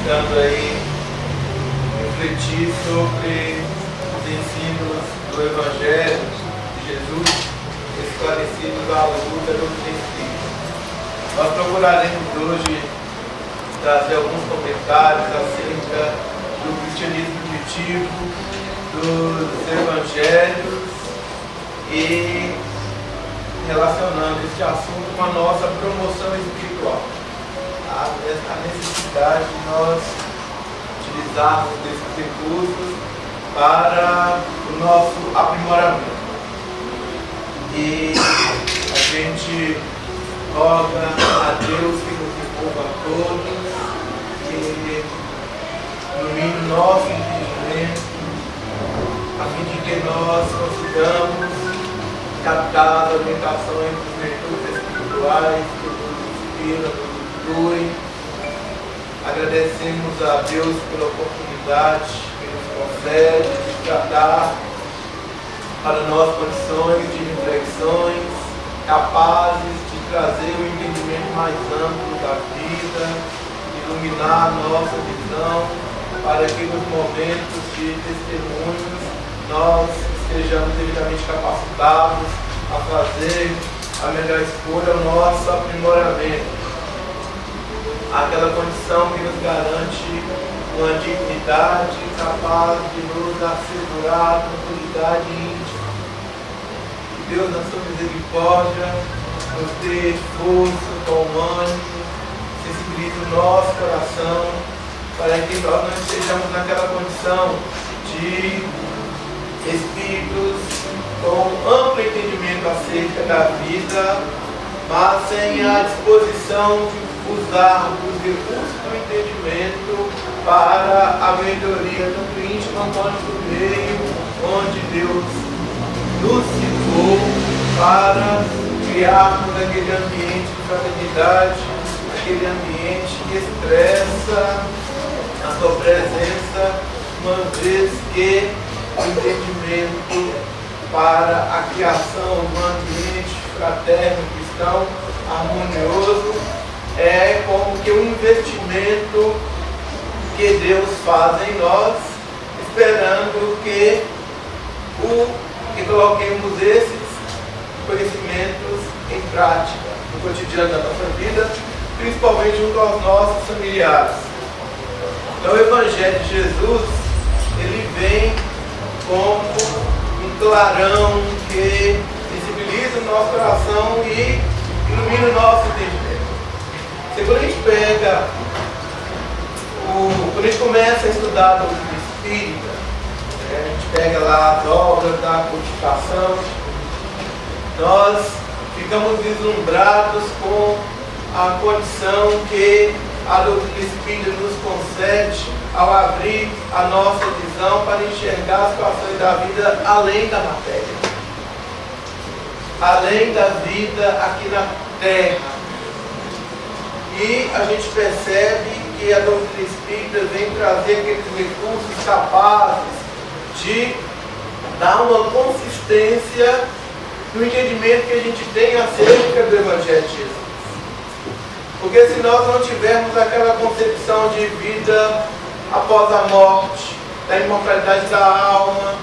tentando aí refletir sobre os ensinos do Evangelho de Jesus, esclarecidos à luz da doutrina espírita. Nós procuraremos hoje trazer alguns comentários acerca do cristianismo intuitivo, dos evangelhos e relacionando este assunto com a nossa promoção espiritual. A necessidade de nós utilizarmos desses recursos para o nosso aprimoramento. E a gente roga a Deus que nos envolva a todos, que ilumine o nosso entendimento, a fim de que nós consigamos captar as orientações das virtudes espirituais que nos inspiram, nos instruem. Agradecemos a Deus pela oportunidade que nos concede de tratar para nós condições de reflexões capazes de trazer o entendimento mais amplo da vida, iluminar a nossa visão, para que nos momentos de testemunhos nós estejamos devidamente capacitados a fazer a melhor escolha, o nosso aprimoramento, aquela condição que nos garante uma dignidade capaz de nos assegurar a tranquilidade íntima. Que Deus, na sua misericórdia, nos dê força, bom ânimo, sensibilize o nosso coração, para que nós não estejamos naquela condição de espíritos com amplo entendimento acerca da vida, mas sem a disposição de usar os recursos do entendimento para a melhoria tanto íntima quanto do meio onde Deus nos situou para criarmos aquele ambiente de fraternidade, aquele ambiente que expressa a sua presença, uma vez que o entendimento para a criação de um ambiente fraterno, cristão, harmonioso, é como que um investimento que Deus faz em nós, esperando que coloquemos esses conhecimentos em prática no cotidiano da nossa vida, principalmente junto aos nossos familiares. Então o Evangelho de Jesus, ele vem como um clarão que sensibiliza o nosso coração e ilumina o nosso entendimento. Quando a gente quando a gente começa a estudar a doutrina espírita, a gente pega lá as obras da codificação, nós ficamos deslumbrados com a condição que a doutrina espírita nos concede ao abrir a nossa visão para enxergar as situações da vida além da matéria, além da vida aqui na Terra. E a gente percebe que a doutrina espírita vem trazer aqueles recursos capazes de dar uma consistência no entendimento que a gente tem acerca do Evangelho de Jesus. Porque se nós não tivermos aquela concepção de vida após a morte, da imortalidade da alma,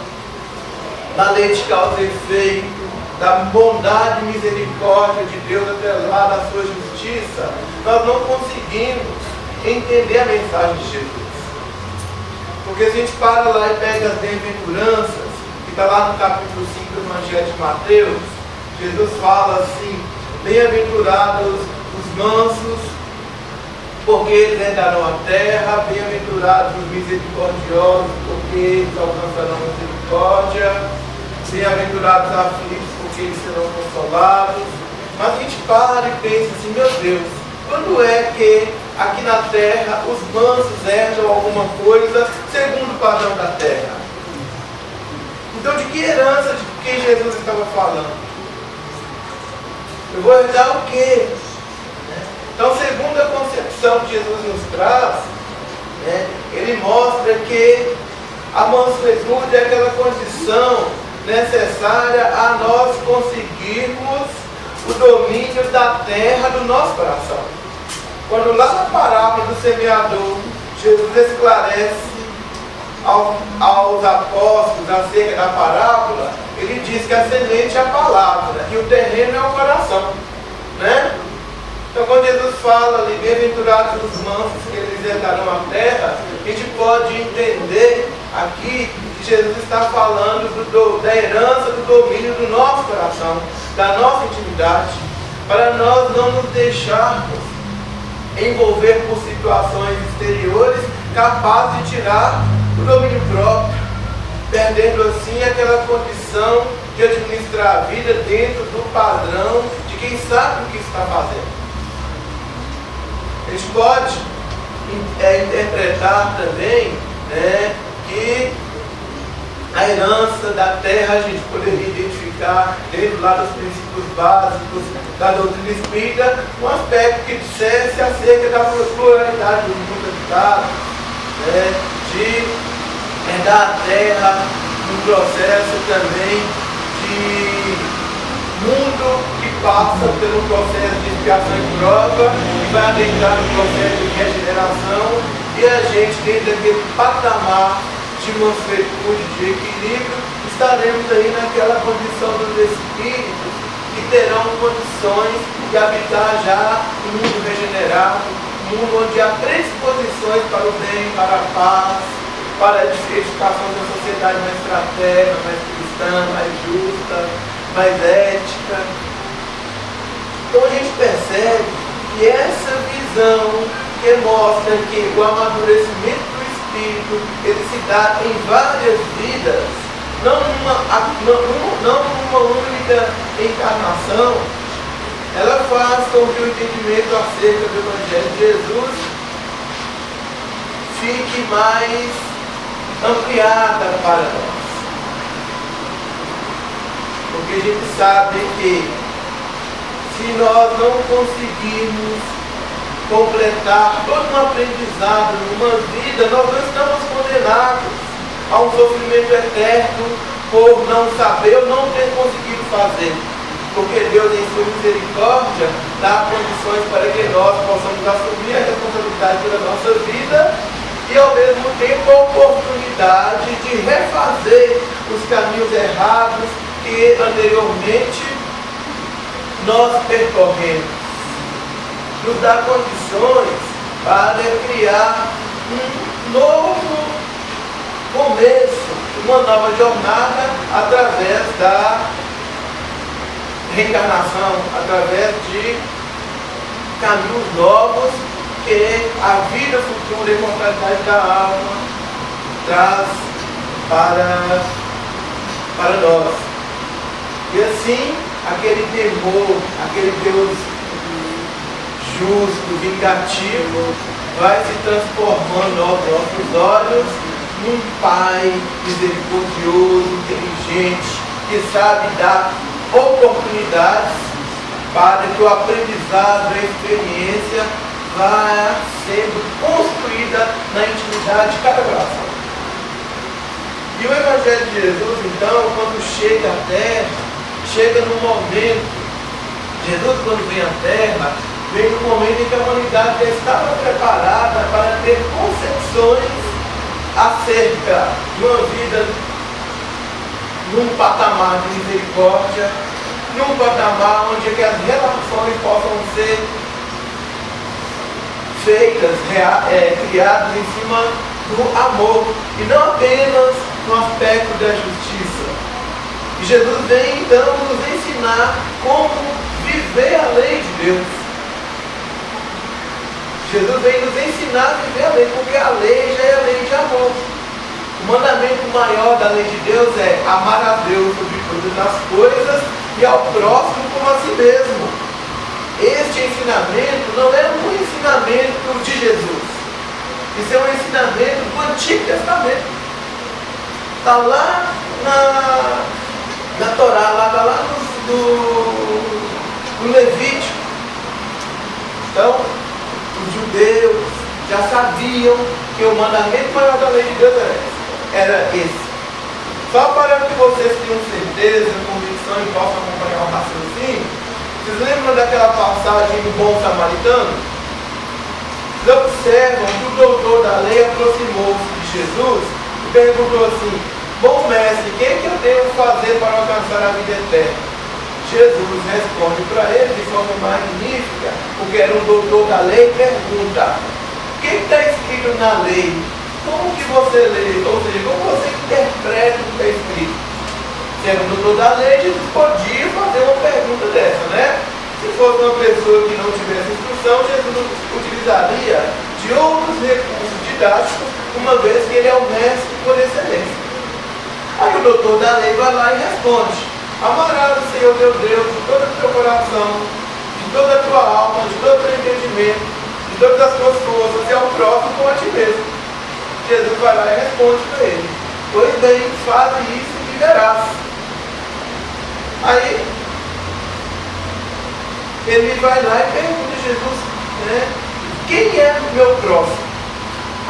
da lei de causa e efeito, da bondade e misericórdia de Deus atrelada à sua justiça, nós não conseguimos entender a mensagem de Jesus. Porque se a gente para lá e pega as bem-aventuranças, que está lá no capítulo 5 do Evangelho de Mateus, Jesus fala assim: bem-aventurados os mansos, porque eles herdarão a terra, bem-aventurados os misericordiosos, porque eles alcançarão a misericórdia, bem-aventurados os aflitos, porque eles serão consolados. Mas a gente para e pensa assim: meu Deus, quando é que aqui na terra os mansos herdam alguma coisa segundo o padrão da terra? Então de que herança de quem Jesus estava falando? Eu vou herdar o quê? Então, segundo a concepção que Jesus nos traz, ele mostra que a mansuetude é aquela condição necessária a nós conseguirmos o domínio da terra do nosso coração. Quando lá na parábola do semeador, Jesus esclarece aos apóstolos acerca da parábola. Ele diz que a semente é a palavra e o terreno é o coração, né? Então, quando Jesus fala ali, bem-aventurados os mansos, que eles herdarão a terra, a gente pode entender aqui que Jesus está falando da herança, do domínio do nosso coração, da nossa intimidade, para nós não nos deixarmos envolver por situações exteriores capazes de tirar o domínio próprio, perdendo assim aquela condição de administrar a vida dentro do padrão de quem sabe o que está fazendo. A gente pode interpretar também, né, que a herança da terra a gente poderia identificar dentro lá dos princípios básicos da doutrina espírita, um aspecto que dissesse acerca da pluralidade do mundo habitado, né, de herdar a terra num processo também de mundo que passa pelo processo de expiação e prova e vai adentrar no processo de regeneração, e a gente, dentro daquele patamar de mansuetude, de equilíbrio, estaremos aí naquela condição dos espíritos que terão condições de habitar já um mundo regenerado, um mundo onde há predisposições para o bem, para a paz, para a edificação de uma sociedade mais fraterna, mais cristã, mais justa, mais ética. Então a gente percebe que essa visão que mostra que o amadurecimento do espírito ele se dá em várias vidas, não numa única encarnação, ela faz com que o entendimento acerca do Evangelho de Jesus fique mais ampliada para nós. Porque a gente sabe que se nós não conseguirmos completar todo um aprendizado numa vida, nós não estamos condenados a um sofrimento eterno por não saber ou não ter conseguido fazer. Porque Deus, em sua misericórdia, dá condições para que nós possamos assumir a responsabilidade pela nossa vida e, ao mesmo tempo, a oportunidade de refazer os caminhos errados que anteriormente nós percorremos. Nos dá condições para criar um novo começo, uma nova jornada através da reencarnação, através de caminhos novos que a vida futura e a imortalidade da alma traz para nós. E assim, aquele temor, aquele Deus justo, vingativo, vai se transformando aos nossos olhos num Pai misericordioso, inteligente, que sabe dar oportunidades para que o aprendizado, a experiência vá sendo construída na intimidade de cada coração. E o Evangelho de Jesus, então, quando chega à Terra, chega no momento, Jesus quando vem à Terra, vem no momento em que a humanidade já estava preparada para ter concepções acerca de uma vida num patamar de misericórdia, num patamar onde que as relações possam ser feitas, criadas em cima do amor, e não apenas no aspecto da justiça. E Jesus vem então nos ensinar como viver a lei de Deus. Jesus vem nos ensinar a viver a lei, porque a lei já é a lei de amor. O mandamento maior da lei de Deus é amar a Deus sobre todas as coisas e ao próximo como a si mesmo. Este ensinamento não é um ensinamento de Jesus. Isso é um ensinamento do Antigo Testamento. Está lá na Torá, está lá no Levítico. Então, os judeus já sabiam que o mandamento maior da lei de Deus era esse. Só para que vocês tenham certeza, convicção e possam acompanhar o raciocínio, vocês lembram daquela passagem do bom samaritano? observam que o doutor da lei aproximou-se de Jesus e perguntou assim: bom mestre, o que eu devo fazer para alcançar a vida eterna? Jesus responde para ele de forma magnífica, porque era um doutor da lei, pergunta: o que está escrito na lei? Como que você lê? Ou seja, como você interpreta o que está escrito? Se era um doutor da lei, Jesus podia fazer uma pergunta dessa, né? Se fosse uma pessoa que não tivesse instrução, Jesus utilizaria de outros recursos didáticos, uma vez que ele é o mestre por excelência. Aí o doutor da lei vai lá e responde: amarás o Senhor teu Deus de todo o teu coração, de toda a tua alma, de todo o teu entendimento, de todas as tuas forças, e ao próximo como a ti mesmo. Jesus vai lá e responde para ele: pois bem, faz isso e viverás. Aí ele vai lá e pergunta a Jesus, né, quem é o meu próximo?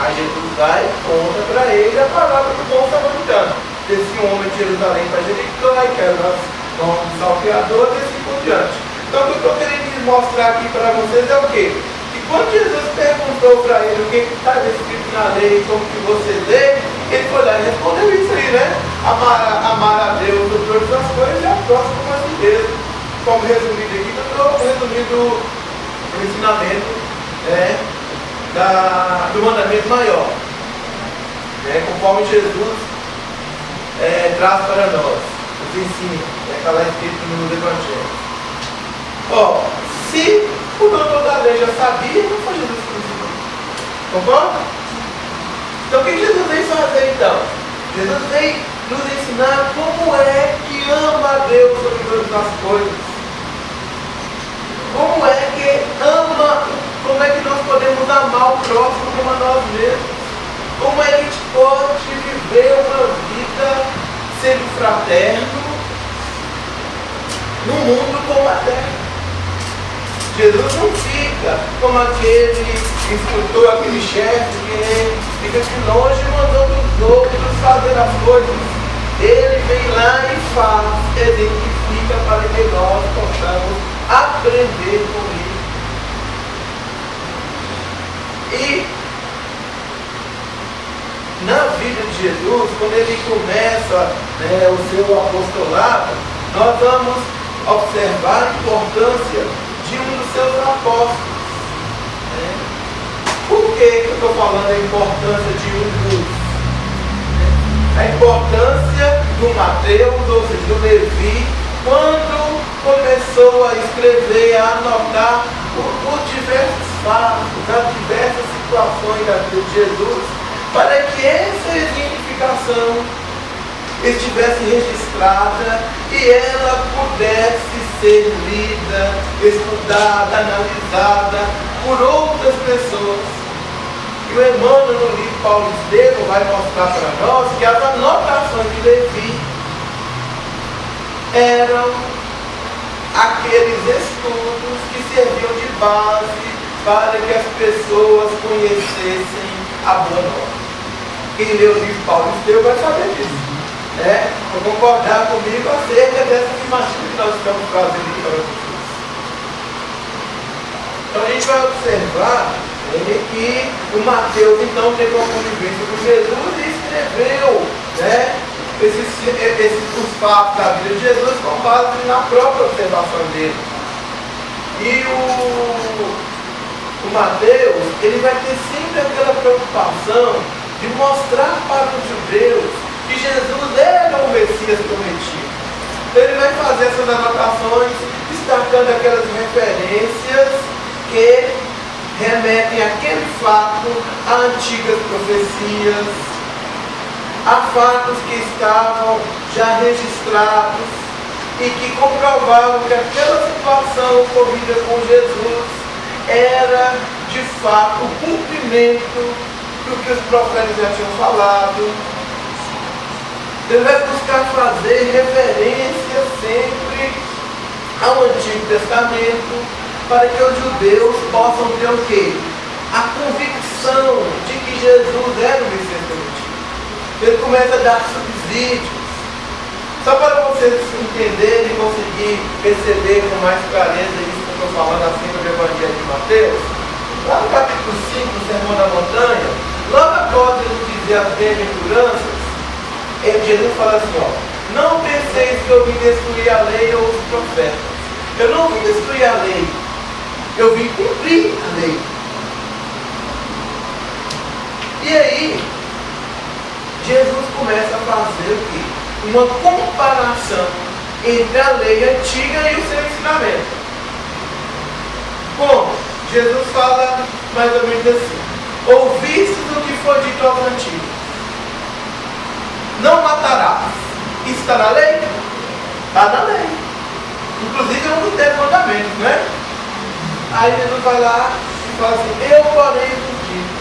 Aí Jesus vai e conta para ele a palavra do bom samaritano. Desse homem de Jerusalém para Jericó, que era o salteador, e assim por diante. Então o que eu estou querendo mostrar aqui para vocês é o quê? Que quando Jesus perguntou para ele o que está escrito na lei, como que você lê, ele foi lá e respondeu isso aí, né? Amar a Deus por todas as coisas e a próxima como a si mesmo. Como resumido aqui, eu estou resumindo o ensinamento, né, do mandamento maior, né, conforme Jesus traz para nós, os ensinos, está lá escrito nos Evangelhos. Se o doutor da lei já sabia, não foi Jesus que ensinou. Concorda? Então o que Jesus veio fazer então? Jesus veio nos ensinar como é que ama a Deus sobre todas as coisas. Como é que nós podemos amar o próximo como a nós mesmos? Como é que a gente pode viver uma vida sendo fraterno no mundo como a terra? Jesus não fica como aquele instrutor, aquele chefe que fica de longe mandando os outros fazer as coisas. Ele vem lá e faz, exemplifica para que nós possamos aprender com ele. E na vida de Jesus, quando ele começa o seu apostolado, nós vamos observar a importância de um dos seus apóstolos. Por que eu estou falando a importância de um dos? A importância do Mateus, ou seja, do Levi, quando começou a escrever, a anotar os diversos fatos, as diversas situações da vida de Jesus, para que essa exemplificação estivesse registrada e ela pudesse ser lida, estudada, analisada por outras pessoas. E o Emmanuel, no livro Paulo Estevam, vai mostrar para nós que as anotações de Levi eram aqueles estudos que serviam de base para que as pessoas conhecessem a boa nova. Quem lê o livro Paulo Estevam vai saber disso. Vou concordar comigo acerca dessa afirmativa que nós estamos trazendo aqui para vocês. Então a gente vai observar que o Mateus então teve uma convivência com Jesus e escreveu os fatos da vida de Jesus com base na própria observação dele. E o Mateus, ele vai ter sempre aquela preocupação de mostrar para os judeus que Jesus era o Messias prometido. Então ele vai fazer essas anotações, destacando aquelas referências que remetem àquele fato a antigas profecias, a fatos que estavam já registrados e que comprovavam que aquela situação ocorrida com Jesus era de fato o cumprimento do que os profetas já tinham falado. Ele vai buscar fazer referência sempre ao Antigo Testamento, para que os judeus possam ter o quê? A convicção de que Jesus era o Messias prometido. Ele começa a dar subsídios. Só para vocês entenderem e conseguir perceber com mais clareza isso que eu estou falando acerca do Evangelho de Mateus, Lá no capítulo 5, do Sermão da Montanha, logo após Jesus dizer as bem-aventuranças, Jesus fala assim, ó, não penseis que eu vim destruir a lei ou os profetas. Eu não vim destruir a lei, eu vim cumprir a lei. E aí, Jesus começa a fazer o quê? Uma comparação entre a lei antiga e o seu ensinamento. Como? Jesus fala mais ou menos assim: ouvistes o que foi dito aos antigos, não matarás. Isso está na lei? Está na lei. Inclusive é um dos 10 mandamentos, né? Aí Jesus vai lá e fala assim: eu porém vos digo,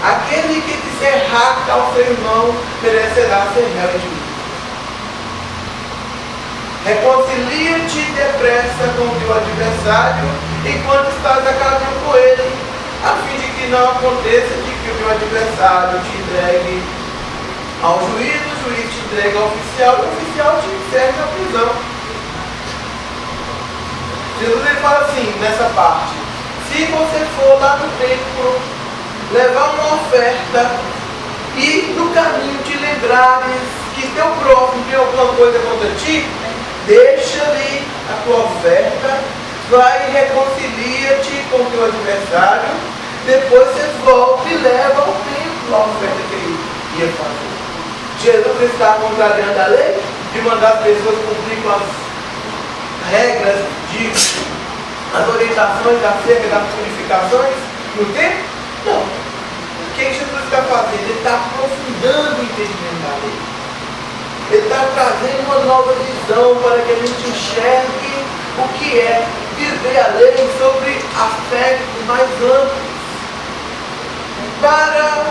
aquele que disser rapta ao seu irmão merecerá ser réu de juízo. Reconcilia-te depressa com o teu adversário enquanto estás a caminho com ele, a fim de que não aconteça de que o teu adversário te entregue ao juiz, o juiz te entregue ao oficial e o oficial te encerre na prisão. Jesus ele fala assim nessa parte: se você for lá no templo levar uma oferta e no caminho te lembrares que teu próximo tem alguma coisa contra ti, deixa ali a tua oferta, vai e reconcilia-te com o teu adversário, depois você volta e leva ao templo a oferta que ele ia fazer. Jesus está contrariando a lei de mandar as pessoas cumprir com as regras, as orientações acerca das purificações no templo? Não. O que Jesus está fazendo? Ele está aprofundando o entendimento da lei. Ele está trazendo uma nova visão para que a gente enxergue o que é viver a lei sobre aspectos mais amplos. Para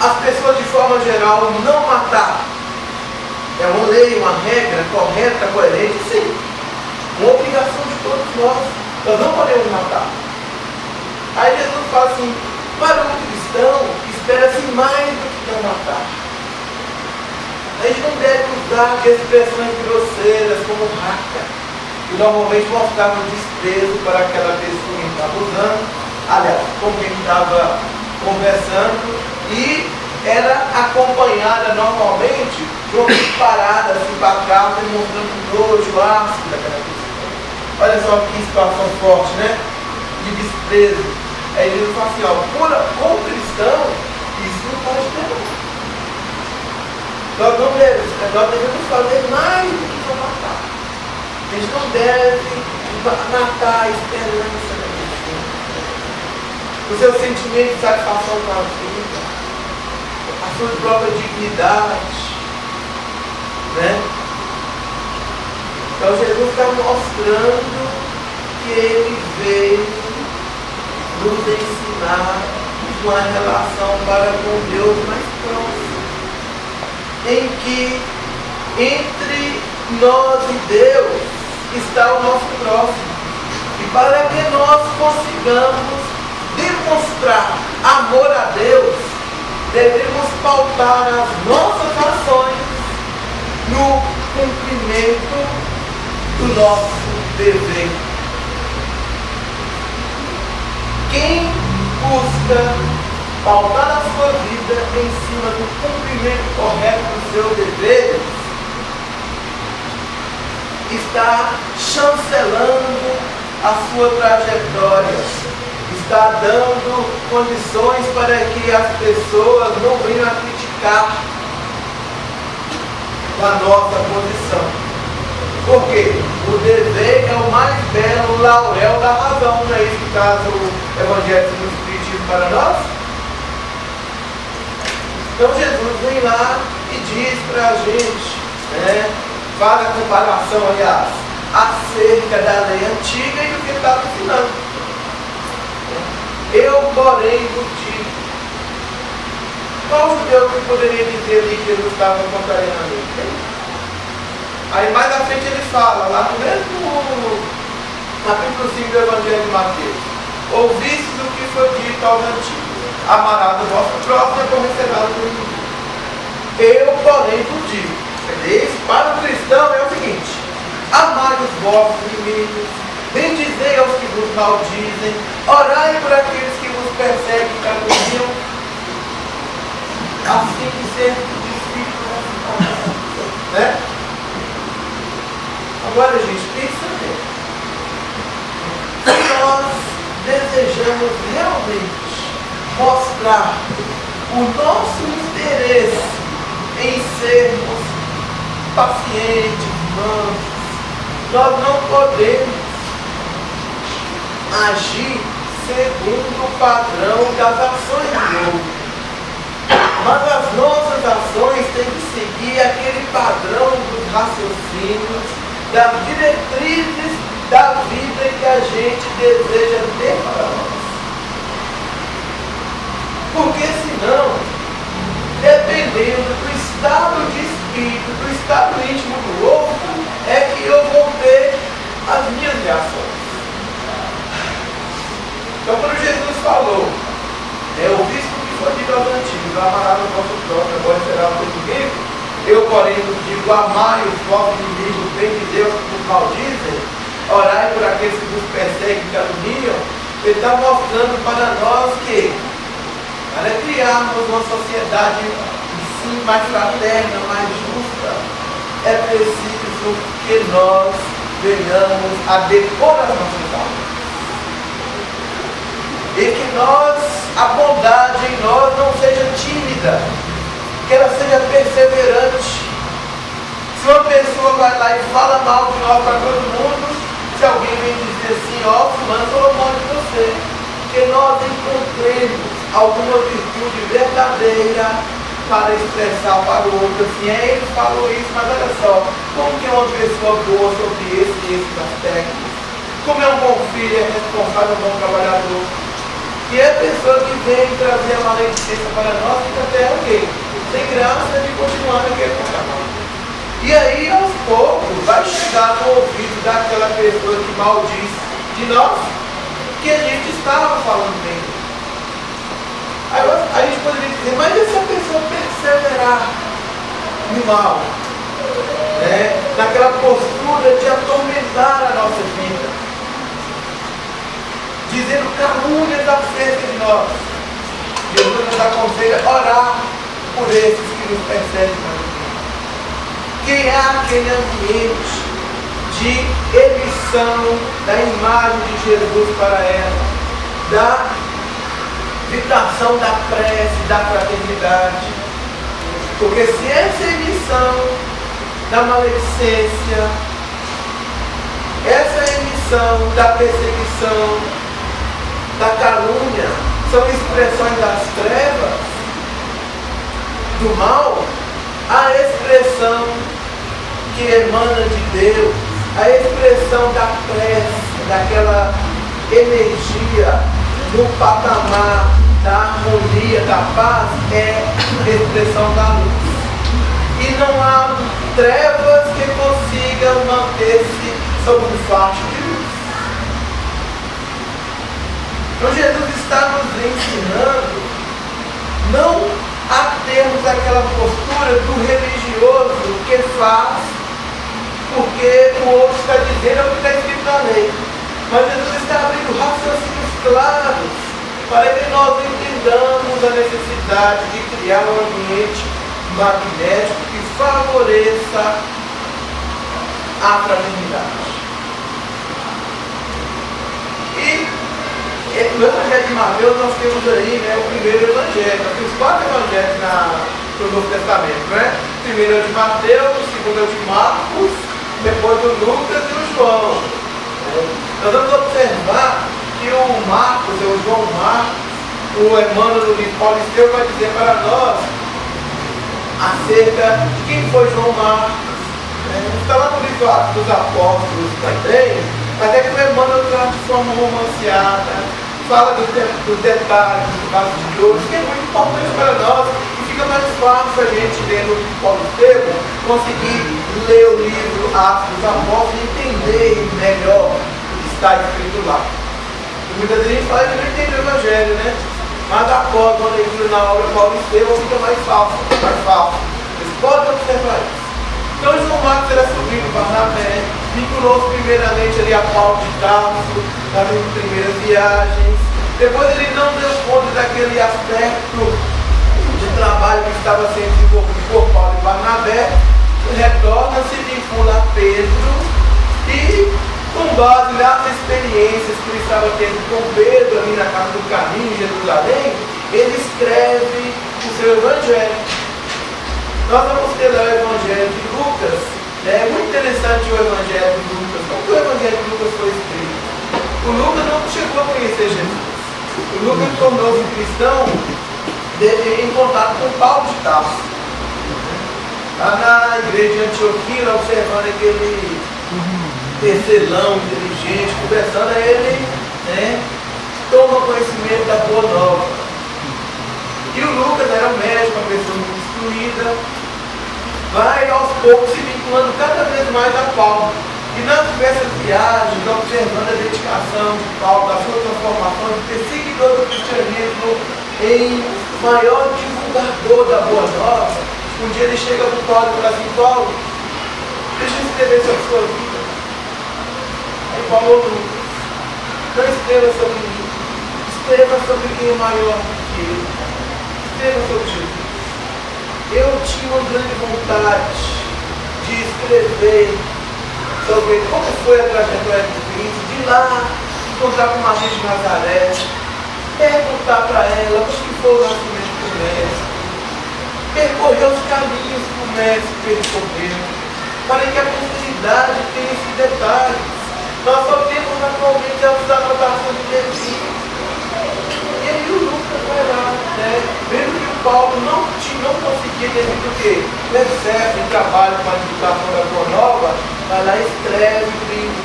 as pessoas de forma geral não matar. É uma lei, uma regra correta, coerente, sim. Uma obrigação de todos nós. Nós não podemos matar. Aí Jesus fala assim: para um cristão, espera-se mais do que não matar. A gente não deve usar de expressões grosseiras como raca, que normalmente mostravam desprezo para aquela pessoa que estava usando, aliás, com quem estava conversando, e era acompanhada normalmente de uma parada assim para cá, demonstrando nojo, ácido daquela pessoa. Olha só que situação forte, né? De desprezo. Aí Jesus fala assim, ó, como cristão, isso não pode ter nada. Nós devemos fazer mais do que só matar. A gente não deve matar a esperança da pessoa, o seu sentimento de satisfação com a vida, a sua própria dignidade, né? Então Jesus está mostrando que Ele veio nos ensinar uma relação para com Deus mais próxima, em que entre nós e Deus está o nosso próximo. E para que nós consigamos demonstrar amor a Deus, devemos pautar as nossas ações no cumprimento do nosso dever. Quem busca pautar a sua vida em cima do cumprimento correto dos seus deveres, está chancelando a sua trajetória, está dando condições para que as pessoas não venham a criticar a nossa posição. Por quê? O dever é o mais belo laurel da razão, não é isso que traz o Evangelho do Espiritismo para nós? Então Jesus vem lá e diz para a gente, né, faz a comparação, aliás, acerca da lei antiga e do que ele estava ensinando. Eu, porém, vos digo. Qual judeu que poderia dizer ali que Jesus estava contrariando a lei? Aí mais à frente ele fala, lá no mesmo capítulo 5 do Evangelho de Mateus: ouvistes o que foi dito aos antigos, amarás o vosso próximo e aborrecerás o teu inimigo. Eu, porém, vos digo. Para o cristão é o seguinte: amai os vossos inimigos, bendizei aos que vos maldizem, orai por aqueles que vos perseguem e caluniam, assim que sempre discípulos, né? Agora, gente, pensa bem. Se nós desejamos realmente mostrar o nosso interesse em sermos pacientes, mansos, nós não podemos agir segundo o padrão das ações do outro. Mas as nossas ações têm que seguir aquele padrão dos raciocínios, das diretrizes da vida que a gente deseja ter para nós. Porque senão, dependendo do estado de espírito, do estado íntimo do outro, é que eu vou ter as minhas reações. Então, quando Jesus falou, ouvisto o que foi dito aos antigos, amarás o vosso próximo, agora será o teu inimigo, eu, porém, vos digo, amai os vossos inimigos, bendizei os que vos maldizem, orai por aqueles que vos perseguem e caluniam. Ele está mostrando para nós que, para criarmos uma sociedade sim mais fraterna, mais justa, é preciso que nós venhamos a depor as nossas almas. E que a bondade em nós não seja tímida, que ela seja perseverante. Se uma pessoa vai lá e fala mal de nós para todo mundo, se alguém vem dizer assim, fulano falou mal de você, que nós encontremos alguma virtude verdadeira para expressar para o outro assim, ele falou isso, mas olha só, como que é uma pessoa boa sobre esses aspectos, como é um bom filho, é responsável, um bom trabalhador. E a pessoa que vem trazer a maledicência para nós fica até alguém, sem graça de continuar naquele trabalho. E aí, aos poucos, vai chegar no ouvido daquela pessoa que maldiz de nós, que a gente estava falando bem. Aí a gente poderia dizer, mas e se a pessoa perseverar no mal, né? Naquela postura de atormentar a nossa vida, dizendo calúnias acerca de nós. Jesus nos aconselha a orar por esses que nos perseguem. Criar aquele ambiente de emissão da imagem de Jesus para ela, da vibração da prece, da fraternidade. Porque se essa emissão da maledicência, essa emissão da perseguição, da calúnia, são expressões das trevas, do mal, a expressão que emana de Deus, a expressão da prece, daquela energia no patamar da harmonia, da paz, é a expressão da luz. E não há trevas que consigam manter-se sob um facho de luz. Então Jesus está nos ensinando não a termos aquela postura do religioso que faz porque o outro está dizendo é o que está escrito na lei. Mas Jesus está abrindo raciocínios claros para que nós entendamos a necessidade de criar um ambiente magnético que favoreça a fraternidade. E no Evangelho de Mateus nós temos aí, né, o primeiro evangelho. Nós temos 4 evangelhos no Novo Testamento, né? O primeiro é o de Mateus, o segundo é o de Marcos, depois o Lucas e o João. Nós vamos observar que o Marcos, o João Marcos, o Emmanuel de Paulo Esteu vai dizer para nós acerca de quem foi João Marcos. Está lá no livro Atos dos Apóstolos também, mas é que o Emmanuel traz de forma romanceada, fala dos detalhes, dos bastidores, que é muito importante para nós, e fica mais fácil a gente, lendo Paulo Estevão, conseguir ler o livro Atos dos Apóstolos e entender melhor o que está escrito lá. E muitas vezes a gente fala que não entende o Evangelho, né? Mas após uma leitura na obra Paulo Estevão fica mais fácil. Vocês podem observar isso. Então João Marcos era sobrinho do Barnabé, vinculou-se primeiramente ali a Paulo de Tarso, nas primeiras viagens. Depois ele não deu conta daquele aspecto de trabalho que estava sendo desenvolvido por Paulo e Barnabé, retorna, se vincula a Pedro e, com base nas experiências que ele estava tendo com Pedro ali na casa do caminho em Jerusalém, ele escreve o seu evangelho. Nós vamos ter lá o evangelho de Lucas. É muito interessante o evangelho de Lucas. Como que o evangelho de Lucas foi escrito? O Lucas não chegou a conhecer Jesus. O Lucas tornou-se cristão em contato com Paulo de Tarso. Lá na igreja de Antioquia, observando aquele tecelão inteligente, conversando, ele toma conhecimento da boa nova. E o Lucas era um médico, uma pessoa muito instruída, vai aos poucos se vinculando cada vez mais a Paulo. E nas diversas viagens, observando a dedicação de Paulo, da sua transformação de perseguidor do cristianismo em maior divulgador da boa nova, um dia ele chega para o Paulo e fala assim: Paulo, deixa eu escrever sobre a sua vida. Aí Paulo, Lucas, não escreva sobre mim, escreva sobre quem é maior que eu, escreva sobre Jesus. Eu tinha uma grande vontade de escrever sobre como foi a trajetória de Cristo, de ir lá encontrar com Maria de Nazaré, perguntar para ela como que foi o nascimento do Mestre, percorrer os caminhos que o Mestre percorreu, para que a posteridade tenha esses detalhes. Nós só temos atualmente as anotações de Levi. E aí o Lucas vai lá, vendo que o Paulo não conseguia devido o quê? O excesso de trabalho com a divulgação da Boa Nova, vai lá e escreve o livro,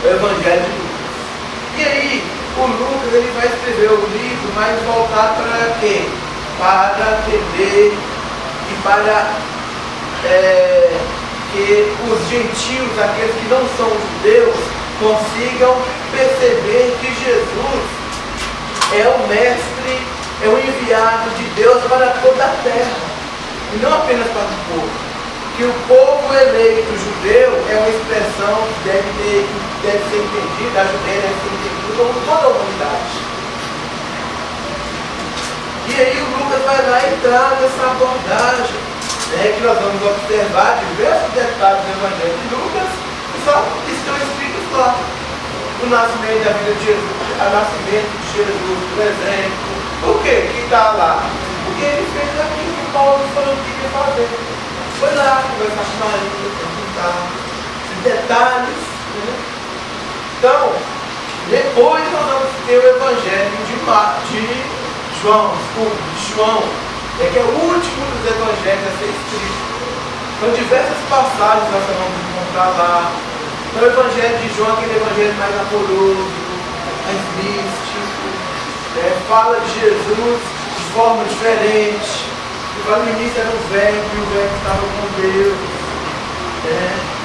o Evangelho de Lucas. E aí, o Lucas ele vai escrever o livro, mas voltado para quê? Para atender e para que os gentios, aqueles que não são judeus, consigam perceber que Jesus é o mestre, é o enviado de Deus para toda a terra, e não apenas para o povo. Que o povo eleito judeu é uma expressão que deve ser entendida, a Judeia deve ser entendida como toda a humanidade. E aí o Lucas vai lá e traz essa abordagem, que nós vamos observar diversos detalhes do Evangelho de Lucas, que só estão escritos lá. O nascimento da vida de Jesus, o nascimento de Jesus, por exemplo. Por que está lá? Porque ele fez aquilo que Paulo falou que ia fazer. Foi lá conversar com Maria, perguntar os detalhes. Então, depois nós vamos ter o Evangelho de João, que é o último dos Evangelhos a ser escrito. Então, diversas passagens nós vamos encontrar lá. Então, o Evangelho de João, aquele Evangelho mais amoroso, mais místico, fala de Jesus de forma diferente. Lá no início era um verbo e o verbo estava com Deus.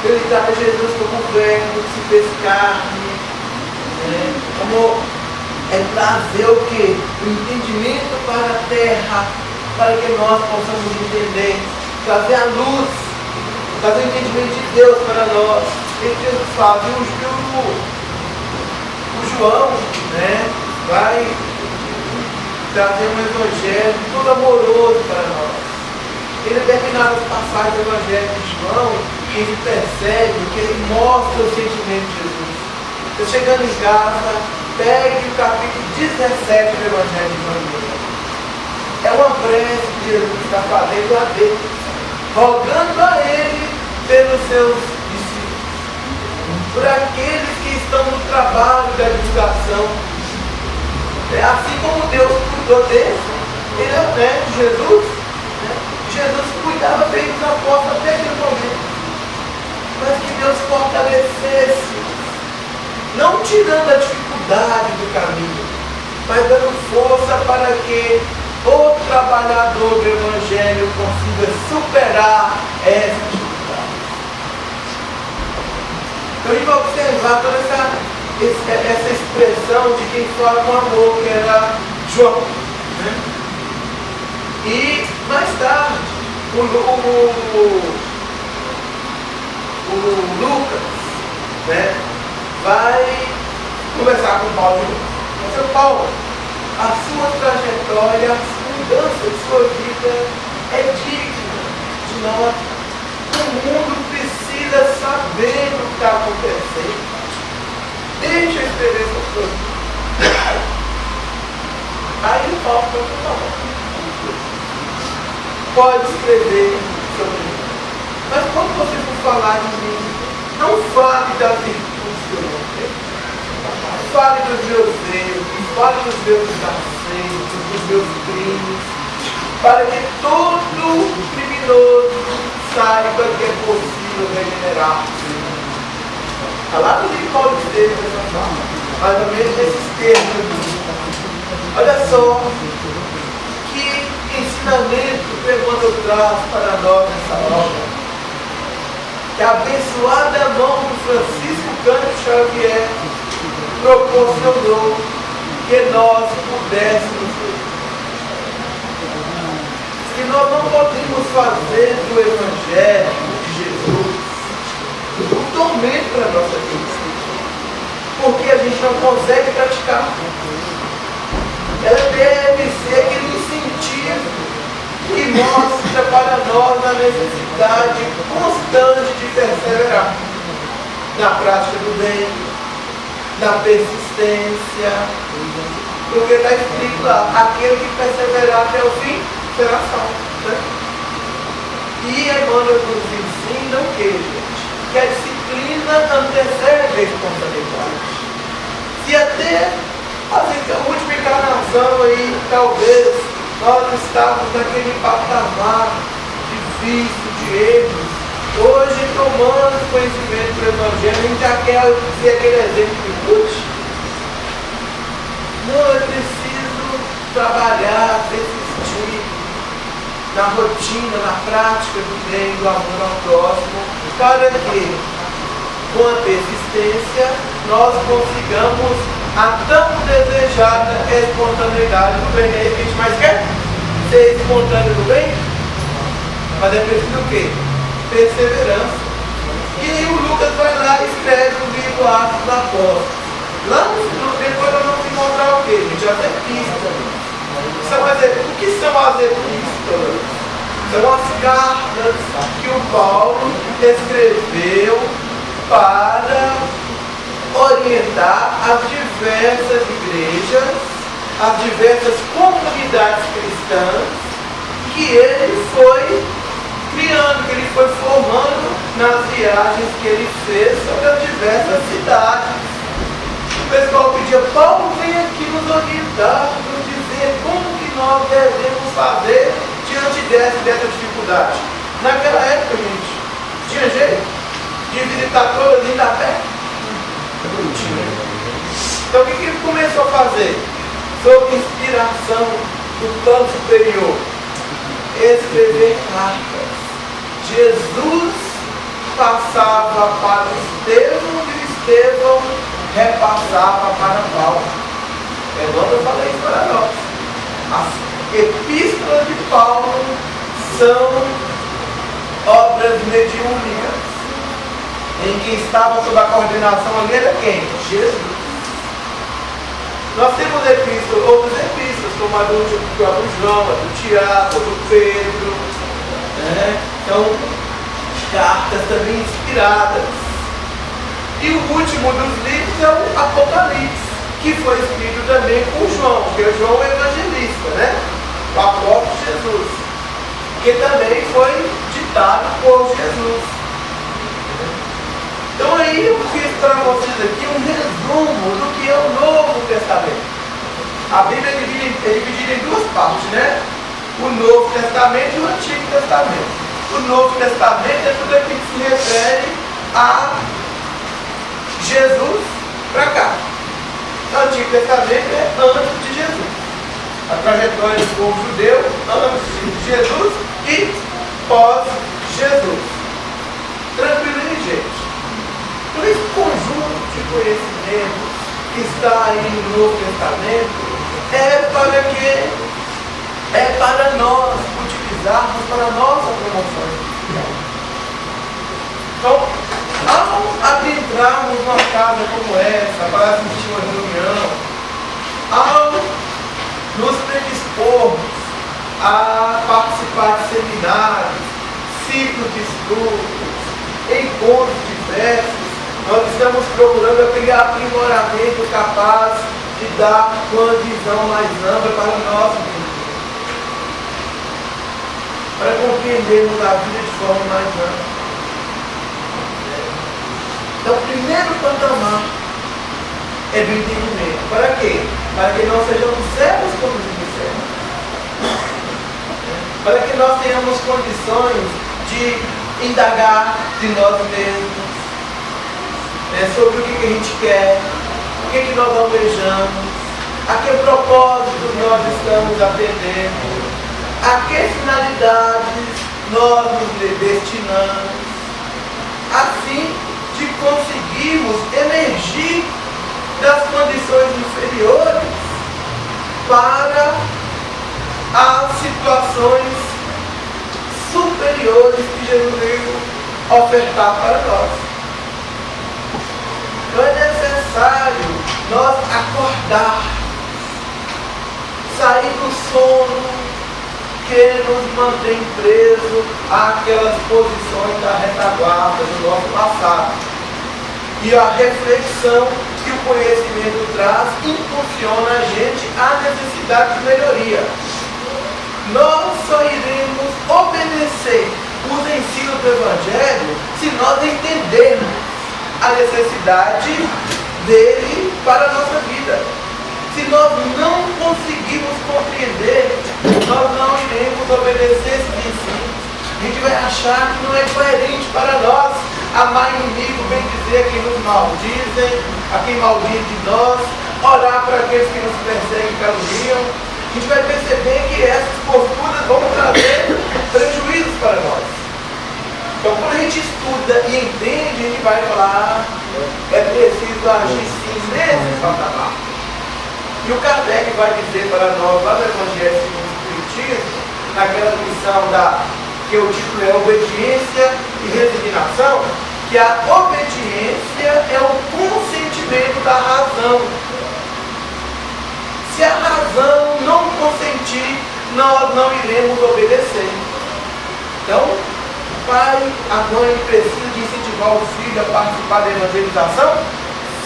Ele estava Jesus como o verbo que se fez carne. Como trazer o quê? O entendimento para a terra, para que nós possamos entender, trazer a luz, trazer o entendimento de Deus para nós. E Jesus fala, o João vai trazer um evangelho todo amoroso para nós. Em determinadas passagens do evangelho de João, que ele percebe, que ele mostra o sentimento de Jesus. Você chegando em casa, pegue o capítulo 17 do evangelho de João. É uma prece que Jesus está fazendo lá dentro, rogando a ele pelos seus discípulos, por aqueles que estão no trabalho da divulgação. Assim como Deus cuidou dele, ele é o médico, Jesus. Jesus cuidava bem dos apóstolos até aquele momento. Mas que Deus fortalecesse, não tirando a dificuldade do caminho, mas dando força para que o trabalhador do Evangelho consiga superar essa dificuldade. Então a gente vai observar toda essa expressão de quem fala com amor, que era João. E mais tarde, o Lucas, né, vai conversar com Paulo. Seu Paulo, a sua trajetória, a mudança de sua vida é digna de nota. O mundo precisa saber o que está acontecendo. Deixa eu escrever essas coisas. Aí o Paulo falou, pode escrever sobre mim. Mas quando você for falar de mim, não fale das virtudes que eu não tenho. Fale dos meus erros, fale dos meus acertos, dos meus crimes, para que todo criminoso saiba que é possível regenerar-se. Está lá no livro Paulo esteve nessa fala, mais ou menos nesses termos. Olha só que ensinamento que Emmanuel traz para nós nessa obra. Que a abençoada mão do Francisco Cândido Xavier proporcionou que nós pudéssemos ver. Que nós não podemos fazer do Evangelho de Jesus um tormento para a nossa vida, porque a gente não consegue praticar. Ela deve ser aquele incentivo que mostra para nós a necessidade constante de perseverar na prática do bem, na persistência, porque está escrito lá, aquele que perseverar até o fim será salvo, né? E Emmanuel nos ensina o que, gente? Que a disciplina antecede a espontaneidade. Se até a última encarnação aí, talvez, nós estávamos naquele patamar de vício, de erros. Hoje, tomando conhecimento do Evangelho, a gente já quer ser aquele exemplo de lute. Não, é preciso trabalhar, persistir na rotina, na prática do bem, do amor ao próximo, para que, com a persistência, nós consigamos a tão desejada espontaneidade do bem. É isso que a gente mais quer? Ser espontâneo do bem? Mas é preciso o quê? Perseverança. E aí o Lucas vai lá e escreve o livro Atos dos Apóstolos. Lá no depois nós vamos encontrar o quê? Gente, as epístolas. O que são as epístolas? São as cartas que o Paulo escreveu para orientar as diversas igrejas, as diversas comunidades cristãs que ele foi criando, que ele foi formando nas viagens que ele fez sobre as diversas cidades. O pessoal pedia, Paulo, vem aqui nos orientar, nos dizer como que nós devemos fazer diante dessa dificuldade. Naquela época, gente, tinha jeito de visitar todas as da pé? Não tinha. Então o que ele começou a fazer? Sob inspiração do plano superior, escrever cartas. Jesus passava para Estevão e Estevão repassava para Paulo. É quando eu falei isso para nós. As epístolas de Paulo são obras mediúnicas, em que estava sob a coordenação ali era quem? Jesus. Nós temos epístolas, outras epístolas, como a do próprio João, a do Tiago, a do Pedro, né? Então, cartas também inspiradas. E o último dos livros é o Apocalipse, que foi escrito também por João, porque o João é evangelista, né? O apóstolo Jesus, que também foi ditado por Jesus. Então aí eu fiz para vocês aqui um resumo do que é o Novo Testamento. A Bíblia é dividida em duas partes, né? O Novo Testamento e o Antigo Testamento. O Novo Testamento é tudo aquilo que se refere a Jesus para cá. O Antigo Testamento é antes de Jesus. A trajetória do povo judeu antes de Jesus e pós-Jesus. Tranquilo, gente? Então esse conjunto de conhecimentos que está aí no Novo Testamento é para nós utilizarmos para a nossa promoção. Então, Ao adentrarmos numa casa como essa, para assistir uma reunião, ao nos predispormos a participar de seminários, ciclos de estudos, encontros diversos, nós estamos procurando aquele aprimoramento capaz de dar uma visão mais ampla para o nosso entendimento, para compreendermos a vida de forma mais ampla. Então, o primeiro patamar é do entendimento. Para quê? Para que nós sejamos servos como os servos. Para que nós tenhamos condições de indagar de nós mesmos, sobre o que a gente quer, o que nós almejamos, a que propósitos nós estamos atendendo, a que finalidades nós nos destinamos, assim de conseguirmos emergir das condições inferiores para as situações superiores que Jesus veio ofertar para nós. Então é necessário nós acordar, sair do sono que nos mantém presos àquelas posições da retaguarda do nosso passado. E a reflexão que o conhecimento traz impulsiona a gente à necessidade de melhoria. Nós só iremos obedecer os ensinos do Evangelho se nós entendermos a necessidade dele para a nossa vida. Se nós não conseguirmos compreender, nós não iremos obedecer esses ensinos. A gente vai achar que não é coerente para nós amar inimigo, bem dizer a quem nos maldizem, a quem maldiz de nós, orar para aqueles que nos perseguem e caluniam. A gente vai perceber que essas posturas vão trazer prejuízos para nós. Então, quando a gente estuda e entende, a gente vai falar, é preciso agir sim nesse patamar. E o Kardec vai dizer para nós, lá no Evangelho segundo o Espiritismo, naquela lição que o título é Obediência e Resignação, que a obediência é o consentimento da razão. Se a razão não consentir, nós não iremos obedecer. Então, o pai, a mãe precisam de incentivar o filho a participar da evangelização?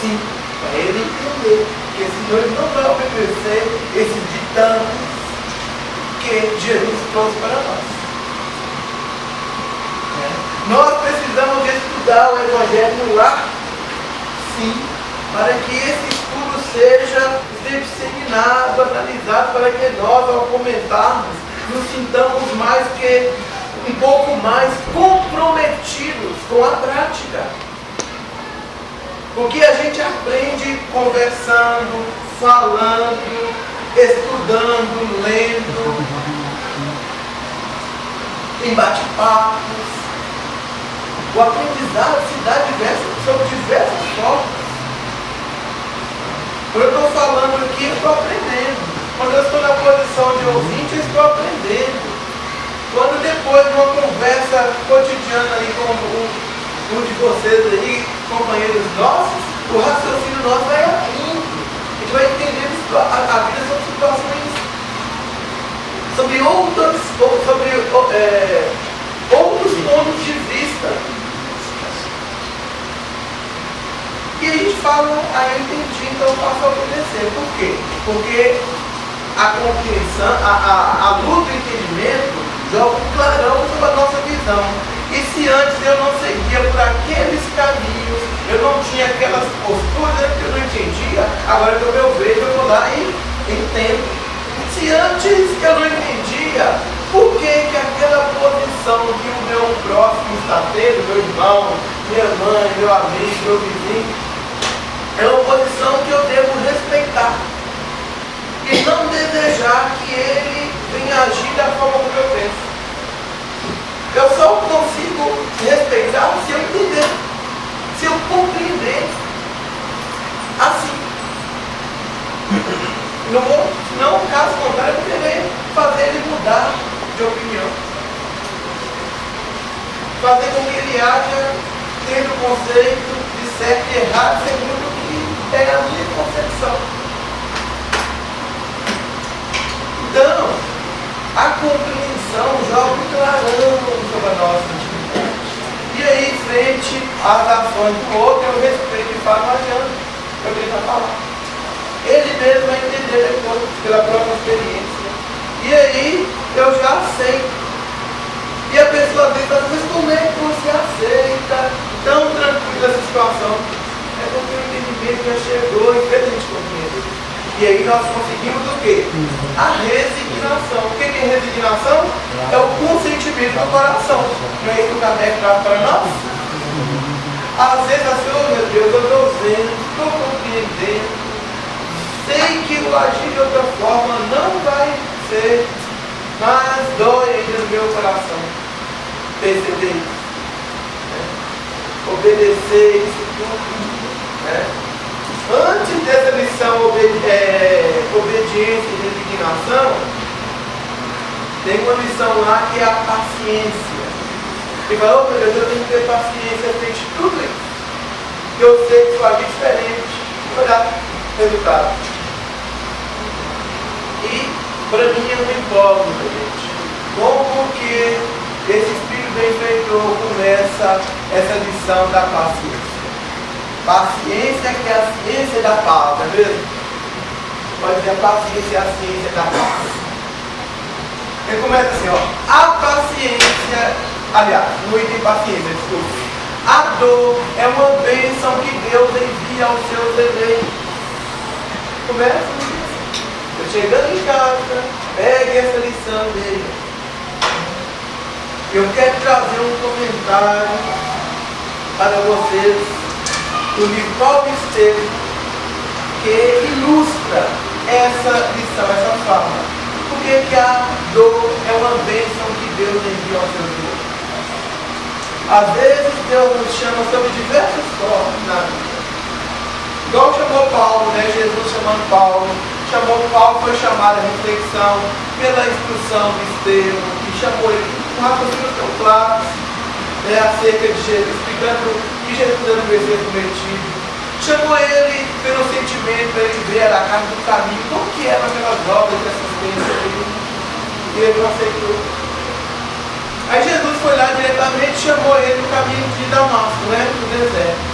Sim, para ele entender. Porque senão ele não vai obedecer esses ditames que Jesus trouxe para nós. Nós precisamos de estudar o Evangelho no lar? Sim, para que esse estudo seja disseminado, analisado, para que nós, ao comentarmos, nos sintamos um pouco mais comprometidos com a prática. Porque a gente aprende conversando, falando, estudando, lendo, em bate-papos. O aprendizado se dá sob diversas formas. Quando eu estou falando aqui, eu estou aprendendo. Quando eu estou na posição de ouvinte, eu estou aprendendo. Quando depois de uma conversa cotidiana aí com um de vocês aí, companheiros nossos, o raciocínio nosso vai abrindo. A gente vai entendendo a vida sobre situações, sobre outros pontos de vista. E a gente fala, eu entendi, então eu passo a obedecer. Por quê? Porque a compreensão, a luz do entendimento joga um clarão sobre a nossa visão. E se antes eu não seguia por aqueles caminhos, eu não tinha aquelas posturas que eu não entendia, agora que eu vejo, eu vou lá e entendo. Se antes eu não entendia, por que aquela posição que o meu próximo está tendo, meu irmão, minha mãe, meu amigo, meu vizinho, é uma posição que eu devo respeitar e não desejar que ele venha agir da forma como eu penso. Eu só consigo respeitar se eu entender, se eu compreender assim. Senão, caso contrário, eu querer fazer ele mudar de opinião. Fazer com que ele haja tendo conceito de certo e errado segundo o que é a minha concepção. Então, a compreensão joga um clarão sobre a nossa intimidade. E aí, frente às ações do outro, eu respeito e falo, não adianta, eu tenho que falar. Ele mesmo vai entender depois, pela própria experiência. E aí, eu já aceito. E a pessoa às vezes fala, mas como é que você aceita tão tranquila essa situação? É porque o entendimento já chegou e fez a gente compreender. E aí nós conseguimos o quê? A resignação. O que é resignação? É o consentimento do coração. Não é isso que o Kardec traz para nós? Às vezes, assim, oh meu Deus, eu estou vendo, estou compreendendo, sei que o agir de outra forma não vai ser, mas dói ainda no meu coração perceber isso, né? Obedecer isso tudo, né? Antes dessa lição obediência e resignação, tem uma lição lá que é a paciência. E fala, oh meu Deus, eu tenho que ter paciência frente a tudo isso. Que eu sei que vai agir diferente, vai dar resultado. E para mim é um incógnito, gente. Como que esse Espírito benfeitor começa essa lição da paciência? Paciência que é a ciência da paz, não é mesmo? Pode dizer, a paciência é a ciência da paz. Ele começa assim, ó. A paciência, aliás, no item paciência, desculpe. A dor é uma bênção que Deus envia aos seus eleitos. Começa assim. Chegando em casa, pegue essa lição dele. Eu quero trazer um comentário para vocês do livro Paulo Estevam, que ilustra essa lição, essa fala. Por que a dor é uma bênção que Deus envia aos seus filhos? Às vezes Deus nos chama sobre diversas formas na vida. Igual chamou Paulo, né? Jesus chamando Paulo. Chamou Paulo, foi chamado a reflexão pela instrução do Estevão, que chamou ele com raciocínios tão claros, né, acerca de Jesus, explicando que Jesus era o Messias prometido. Chamou ele pelo sentimento, para ele ver a casa do caminho, como que eram aquelas obras de assistência dele, e ele não aceitou. Aí Jesus foi lá diretamente e chamou ele no caminho de Damasco, né, no deserto.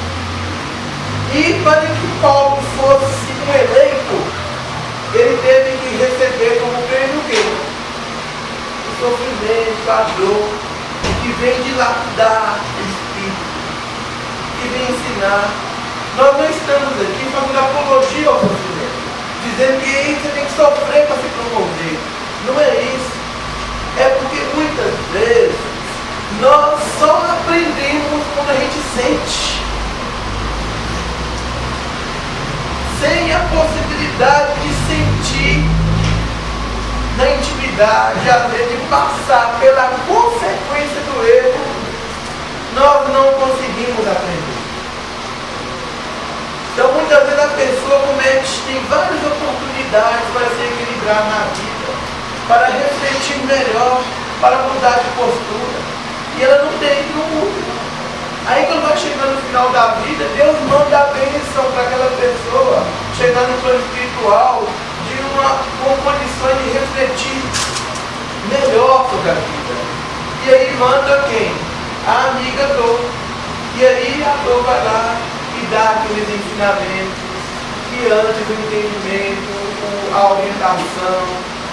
E para que Paulo fosse um eleito, ele teve que receber como prêmio o quê? O sofrimento, a dor, que vem dilapidar o Espírito, que vem ensinar. Nós não estamos aqui fazendo apologia ao sofrimento, dizendo que você tem que sofrer para se promover. Não é isso. É porque muitas vezes nós só aprendemos quando a gente sente. Sem a possibilidade de sentir na intimidade, às vezes de passar pela consequência do erro, nós não conseguimos aprender. Então muitas vezes a pessoa tem várias oportunidades para se equilibrar na vida, para refletir melhor, para mudar de postura, e ela não tem, não muda. Aí quando vai chegando no final da vida, Deus manda a bênção para aquela pessoa, chegando no plano espiritual, com condições de refletir melhor sobre a vida. E aí manda quem? A amiga dor. E aí a dor vai lá e dá aqueles ensinamentos que antes do entendimento, a orientação,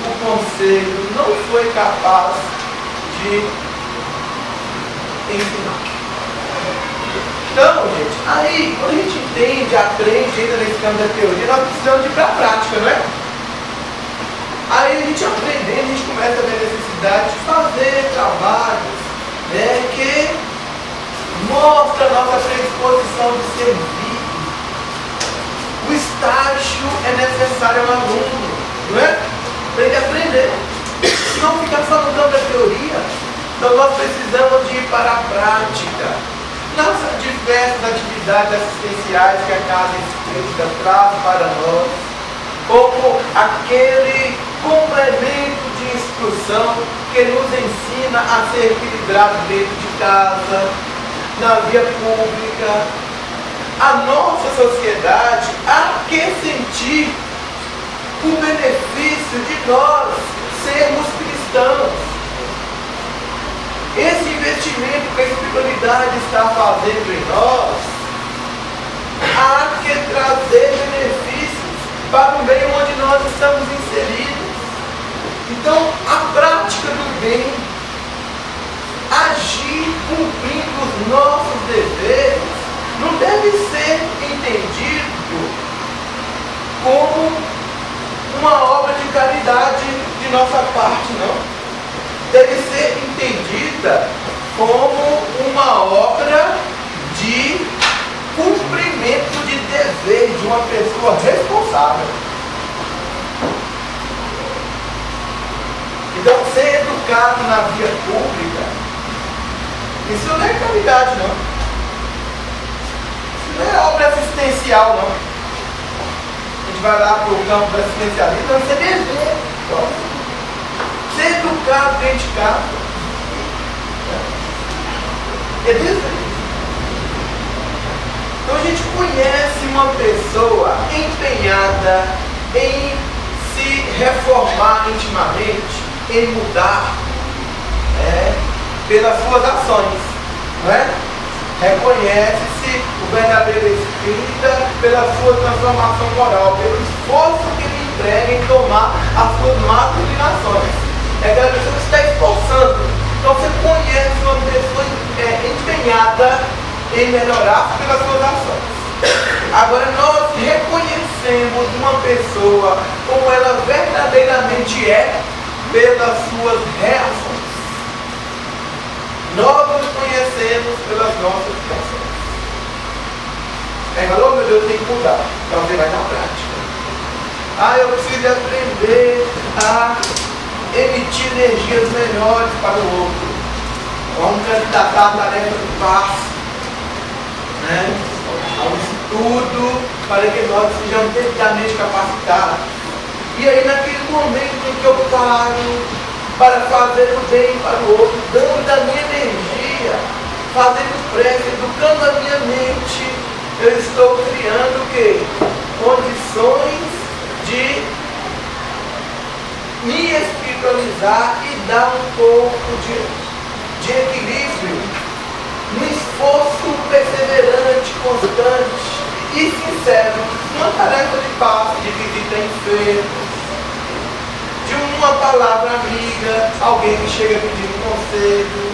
o conselho não foi capaz de ensinar. Então, gente, aí, quando a gente entende, aprende, entra nesse campo da teoria, nós precisamos de ir para a prática, não é? Aí a gente aprendendo, a gente começa a ver a necessidade de fazer trabalhos, né, que mostra a nossa predisposição de servir. O estágio é necessário ao aluno, não é? Para ele aprender. Não ficar só no campo da teoria. Então nós precisamos de ir para a prática. Nas diversas atividades assistenciais que a Casa Espírita traz para nós, como aquele complemento de instrução que nos ensina a ser equilibrado dentro de casa, na via pública, a nossa sociedade há que sentir o benefício de nós sermos cristãos. Esse investimento que a espiritualidade está fazendo em nós há que trazer benefícios para o meio onde nós estamos inseridos. Então, a prática do bem, agir cumprindo os nossos deveres, não deve ser entendido como uma obra de caridade de nossa parte, não. Deve ser entendida como uma obra de cumprimento de dever de uma pessoa responsável. Então, ser educado na via pública, isso não é caridade, não. Isso não é obra assistencial, não. A gente vai lá para o campo do assistencialismo, não, isso é dever. Ser educado dentro de casa é dever. Então a gente conhece uma pessoa empenhada em se reformar intimamente, em mudar pelas suas ações, não é? Reconhece-se o verdadeiro espírita pela sua transformação moral, pelo esforço que ele emprega em tomar as suas más inclinações. É aquela pessoa que está esforçando. Então você conhece uma pessoa empenhada em melhorar pelas suas ações. Agora nós reconhecemos uma pessoa como ela verdadeiramente é pelas suas reações. Nós nos conhecemos pelas nossas reações. Aí falou, meu Deus, tem que mudar. Então você vai na prática. Eu preciso aprender a emitir energias melhores para o outro. Vamos candidatar a tarefa do passo, ao estudo, para que nós sejamos devidamente capacitados. E aí, naquele momento em que eu paro para fazer o bem para o outro, dando da minha energia, fazendo prece, educando a minha mente, eu estou criando o quê? Condições de me espiritualizar e dar um pouco de equilíbrio, um esforço perseverante, constante e sincero, uma tarefa de passo, de visita enfermos, de uma palavra amiga, alguém que chega pedindo conselho,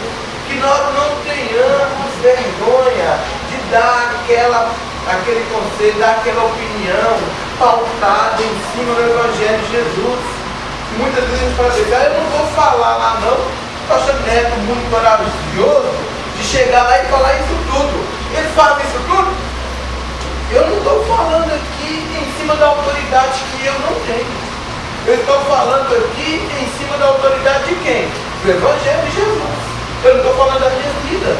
que nós não tenhamos vergonha de dar aquele conselho, dar aquela opinião pautada em cima do Evangelho de Jesus. Muitas vezes a gente fala assim, eu não vou falar lá não, estou achando Neto muito corajoso de chegar lá e falar isso tudo. Ele fala isso tudo? Eu não estou falando aqui em cima da autoridade que eu não tenho. Eu estou falando aqui em cima da autoridade de quem? Do Evangelho de Jesus. Eu não estou falando da minha vida.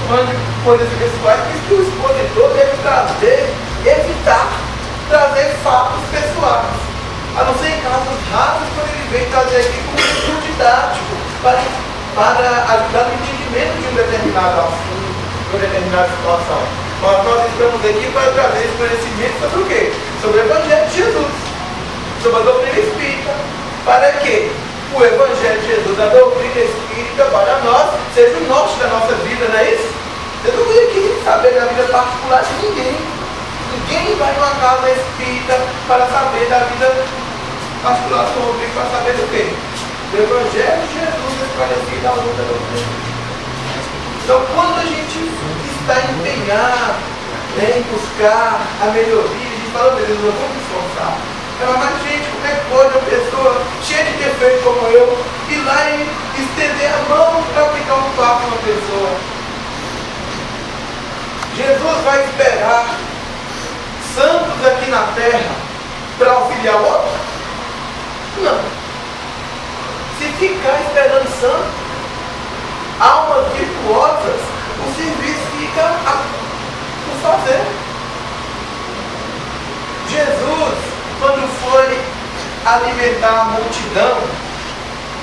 Falando de coisas pessoais, que o expositor deve evitar trazer fatos pessoais. A não ser em casos raros, quando ele vem trazer aqui como um didático para ajudar no entendimento de um determinado assunto, de uma determinada situação. Mas nós estamos aqui para trazer esse conhecimento sobre o quê? Sobre o Evangelho de Jesus, sobre a doutrina espírita, para que o Evangelho de Jesus, a doutrina espírita para nós, seja o norte da nossa vida, não é isso? Eu não vim aqui saber da vida particular de ninguém. Ninguém vai numa casa espírita para saber da vida particular sobre, para saber do quê? Do Evangelho de Jesus esclarecido ao longo da doutrina. Então, quando a gente está empenhado em buscar a melhoria, a gente fala, meu Deus, eu vou me esforçar. Mas, gente, como é que pode uma pessoa cheia de defeito como eu ir lá e estender a mão para aplicar um papo numa pessoa? Jesus vai esperar santos aqui na terra para auxiliar o outro? Não. Se ficar esperando santos, almas virtuosas, o serviço fica por fazer. Jesus, quando foi alimentar a multidão,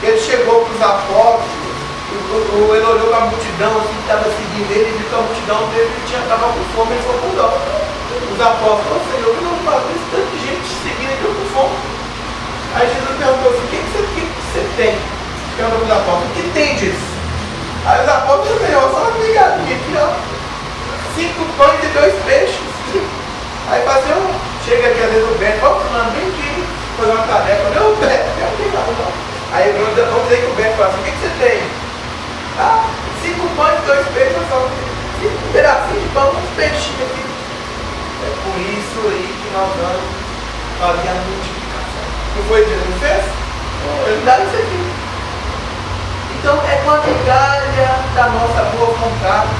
ele chegou para os apóstolos Ele olhou para a multidão assim, que estava seguindo ele, e viu que a multidão dele estava com fome, ele foi com dó. Os apóstolos, Senhor, eu não falo isso, tanta gente seguindo ele com fome. Aí Jesus perguntou assim: o que você tem? Perguntou para os apóstolos: o que tem disso? Aí os apóstolos, Senhor, só uma ligadinha aqui, ó. 5 pães e 2 peixes. Aí fazia chega aqui às vezes o Beto, ó, fulano, vem aqui fazer uma tarefa. Não, Beto, eu não tenho nada não. Aí vamos dizer que o Beto fala assim: o que você tem? Ah, 5 pães e 2 peixes, só 5 pedacinhos de pão, uns peixinhos aqui. É por isso aí que nós vamos fazer a multiplicação. Não foi o que Jesus fez? Ele dá isso aqui. Então é com a migalha da nossa boa vontade,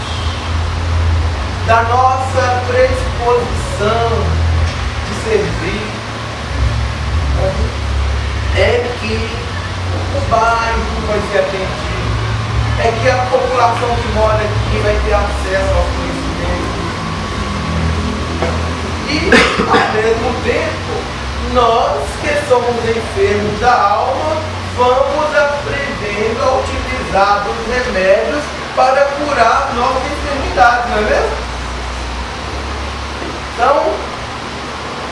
da nossa predisposição de servir, é que o bairro vai ser atendido, é que a população que mora aqui vai ter acesso ao conhecimento. E, ao mesmo tempo, nós que somos enfermos da alma, vamos aprendendo a utilizar os remédios para curar nossas enfermidades, não é mesmo? Então,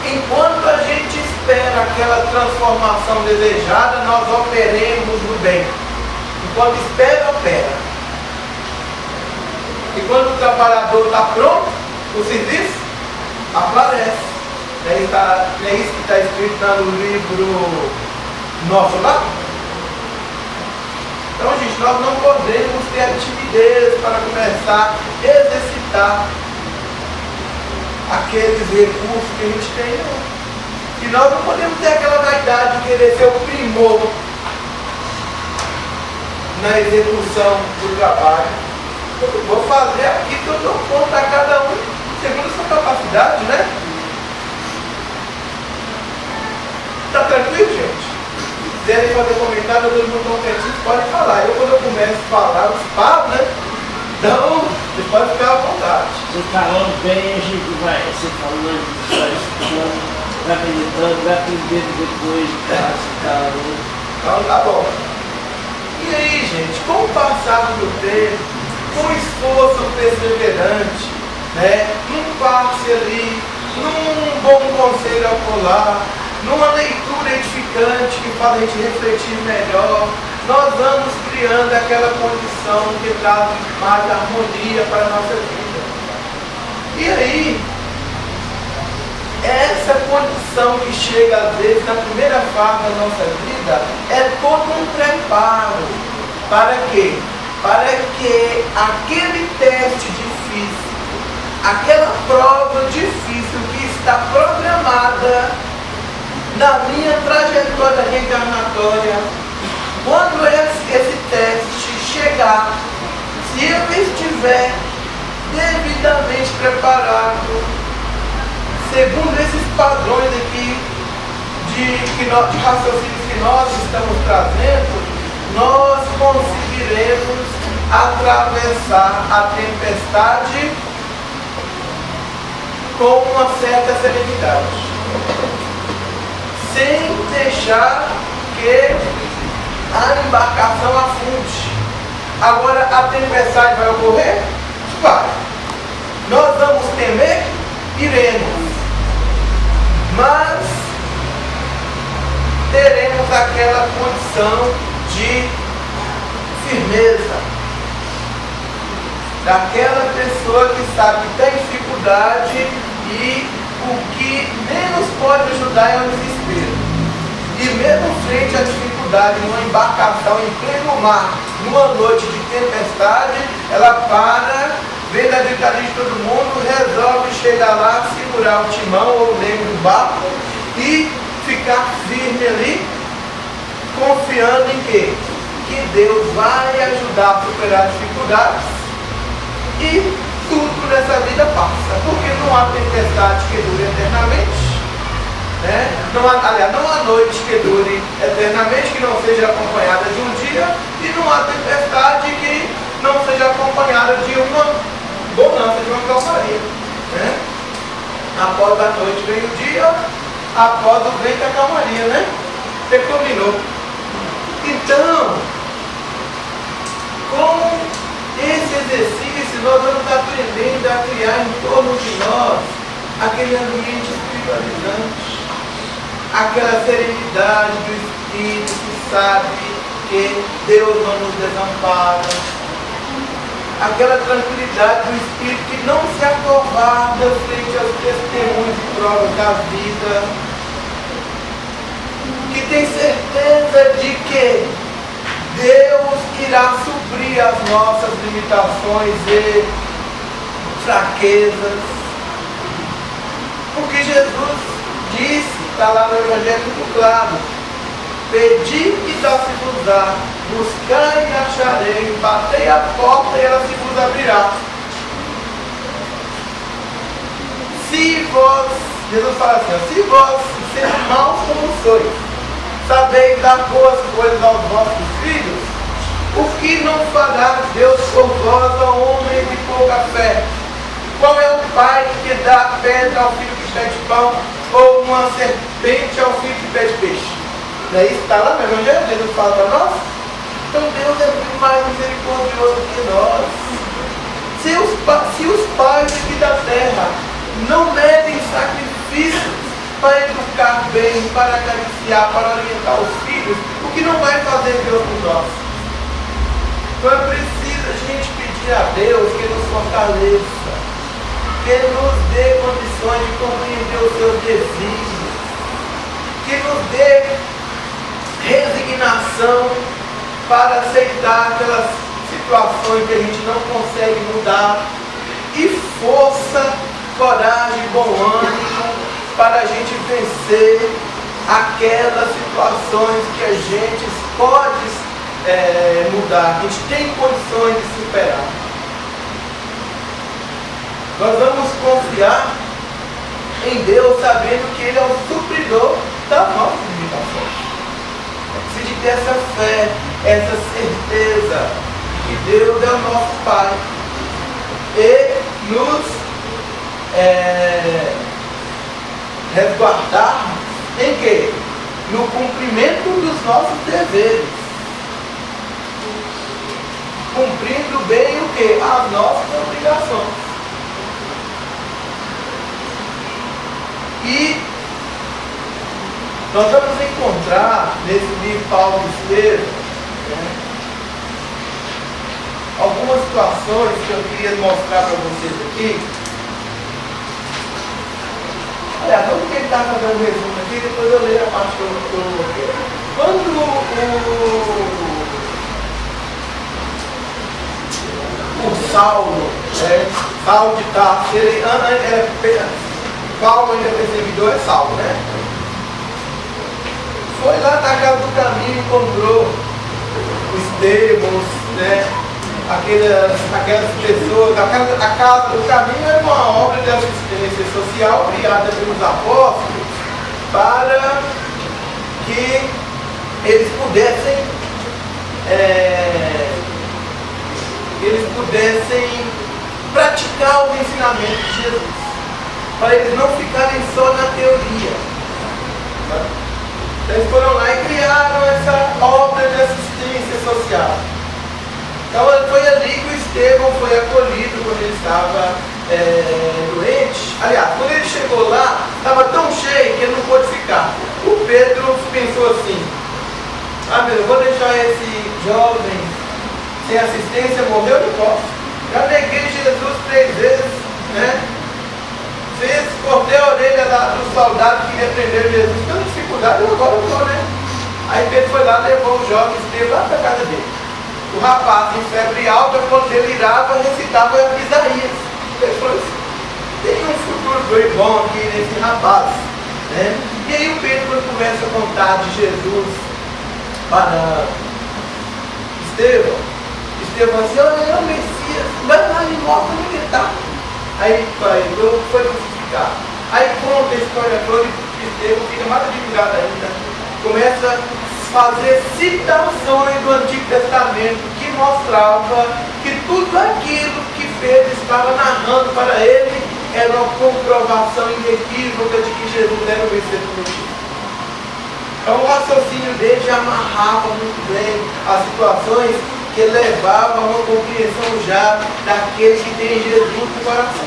enquanto a gente espera aquela transformação desejada, nós operemos no bem. Enquanto espera, opera. E quando o trabalhador está pronto, o serviço aparece. É isso que está escrito no livro nosso lá? Então, gente, nós não podemos ter a timidez para começar a exercitar aqueles recursos que a gente tem, não. E nós não podemos ter aquela vaidade de querer ser o primor na execução do trabalho. Eu vou fazer aqui que eu dou conta a cada um segundo a sua capacidade, né? Tá tranquilo, gente? Se quiserem fazer comentário, todo mundo competente, pode falar. Quando eu começo a falar, os papos, né? Então, você pode ficar à vontade. Você falando bem, a gente vai, você falando, vai estudando, vai meditando, vai aprendendo depois, Então tá bom. E aí, gente, com o passar do tempo, com o esforço perseverante, né? Num passe ali, num bom conselho acolá, numa leitura edificante que faz a gente refletir melhor, nós vamos criando aquela condição que traz mais harmonia para a nossa vida. E aí, essa condição que chega às vezes na primeira fase da nossa vida é todo um preparo. Para quê? Para que aquele teste difícil, aquela prova difícil que está programada na minha trajetória reencarnatória, quando esse teste chegar, se eu estiver devidamente preparado, segundo esses padrões aqui de raciocínios que nós estamos trazendo, nós conseguiremos atravessar a tempestade com uma certa serenidade, sem deixar que a embarcação afunde. Agora, a tempestade vai ocorrer? Vai. Nós vamos temer? Iremos. Mas teremos aquela condição de firmeza, daquela pessoa que sabe que tem dificuldade e o que menos pode ajudar é o desespero. E mesmo frente à dificuldade, numa embarcação em pleno mar, numa noite de tempestade, ela para, vê a gritaria de todo mundo, resolve chegar lá, segurar o timão ou o leme do barco e ficar firme ali, confiando em quê? Que Deus vai ajudar a superar as dificuldades e tudo nessa vida passa, porque não há tempestade que dure eternamente, né? Não há noite que dure eternamente, que não seja acompanhada de um dia, e não há tempestade que não seja acompanhada de uma bonança, de uma calmaria, né? Após a noite vem o dia, após o vento a calmaria, né? Você combinou. Então, exercício, nós vamos aprendendo a criar em torno de nós aquele ambiente espiritualizante, aquela serenidade do Espírito que sabe que Deus não nos desampara, aquela tranquilidade do Espírito que não se acovarda frente aos testemunhos e provas da vida, que tem certeza de que Deus irá suprir as nossas limitações e fraquezas, porque Jesus disse, está lá no Evangelho muito claro: pedi e dá-se-vos-á, buscai e acharei, batei a porta e ela se vos abrirá. Se vós, Jesus fala assim, se vós, sendo maus como sois, sabeis dar boas coisas aos vossos filhos, o que não fará Deus por vós, ó homens de pouca fé? Qual é o pai que dá pedra ao filho que pede pão, ou uma serpente ao filho que pede peixe? Não é isso que está lá no Evangelho? Jesus fala para nós? Então Deus é muito mais misericordioso que nós. Se os pais aqui da terra não medem sacrifícios para educar bem, para acariciar, para orientar os filhos, o que não vai fazer Deus por nós? Então é preciso a gente pedir a Deus que nos fortaleça, que nos dê condições de compreender os seus desígnios, que nos dê resignação para aceitar aquelas situações que a gente não consegue mudar, e força, coragem, bom ânimo para a gente vencer aquelas situações que a gente pode mudar, que a gente tem condições de superar. Nós vamos confiar em Deus, sabendo que Ele é o supridor das nossas limitações. É preciso ter essa fé, essa certeza de que Deus é o nosso Pai e nos resguardar em quê? No cumprimento dos nossos deveres, cumprindo bem o que? As nossas obrigações. E nós vamos encontrar nesse livro Paulo Estevam, algumas situações que eu queria mostrar para vocês aqui. Aliás, vamos tentar fazer um resumo aqui, depois eu leio a parte que eu coloquei. Quando o Saulo, Saulo de Tarso, Paulo ainda perseguidor é Saulo, né? Foi lá na casa do caminho, encontrou os Estevão, né? Aquelas pessoas, a casa do caminho era uma obra de assistência social criada pelos apóstolos para que eles pudessem praticar os ensinamentos de Jesus, para eles não ficarem só na teoria. Eles foram lá e criaram essa obra de assistência social. Então foi ali que o Estevão foi acolhido quando ele estava doente. Aliás, quando ele chegou lá, estava tão cheio que ele não pôde ficar. O Pedro pensou assim: eu vou deixar esse jovem sem assistência morrer, eu não posso. Já neguei Jesus 3 vezes, né? Cortei a orelha do soldado que queria prender Jesus, tendo dificuldade, eu agora estou, né? Aí Pedro foi lá, levou o jovem Estevão lá para a casa dele. O rapaz, em febre alta, quando delirava, recitava Isaías. Ele falou assim: tem um futuro bem bom aqui nesse rapaz, né? E aí o Pedro, quando começa a contar de Jesus para Estevão assim: olha, é o Messias, vai lá e mostra onde ele está. Aí foi crucificado. Aí conta a história toda e Estevão fica mais admirado ainda. Começa a fazer citações do Antigo Testamento que mostrava que tudo aquilo que Pedro estava narrando para ele era uma comprovação inequívoca de que Jesus era o Messias prometido. Então o raciocínio dele já amarrava muito bem as situações que levava a uma compreensão já daquele que tem Jesus no coração.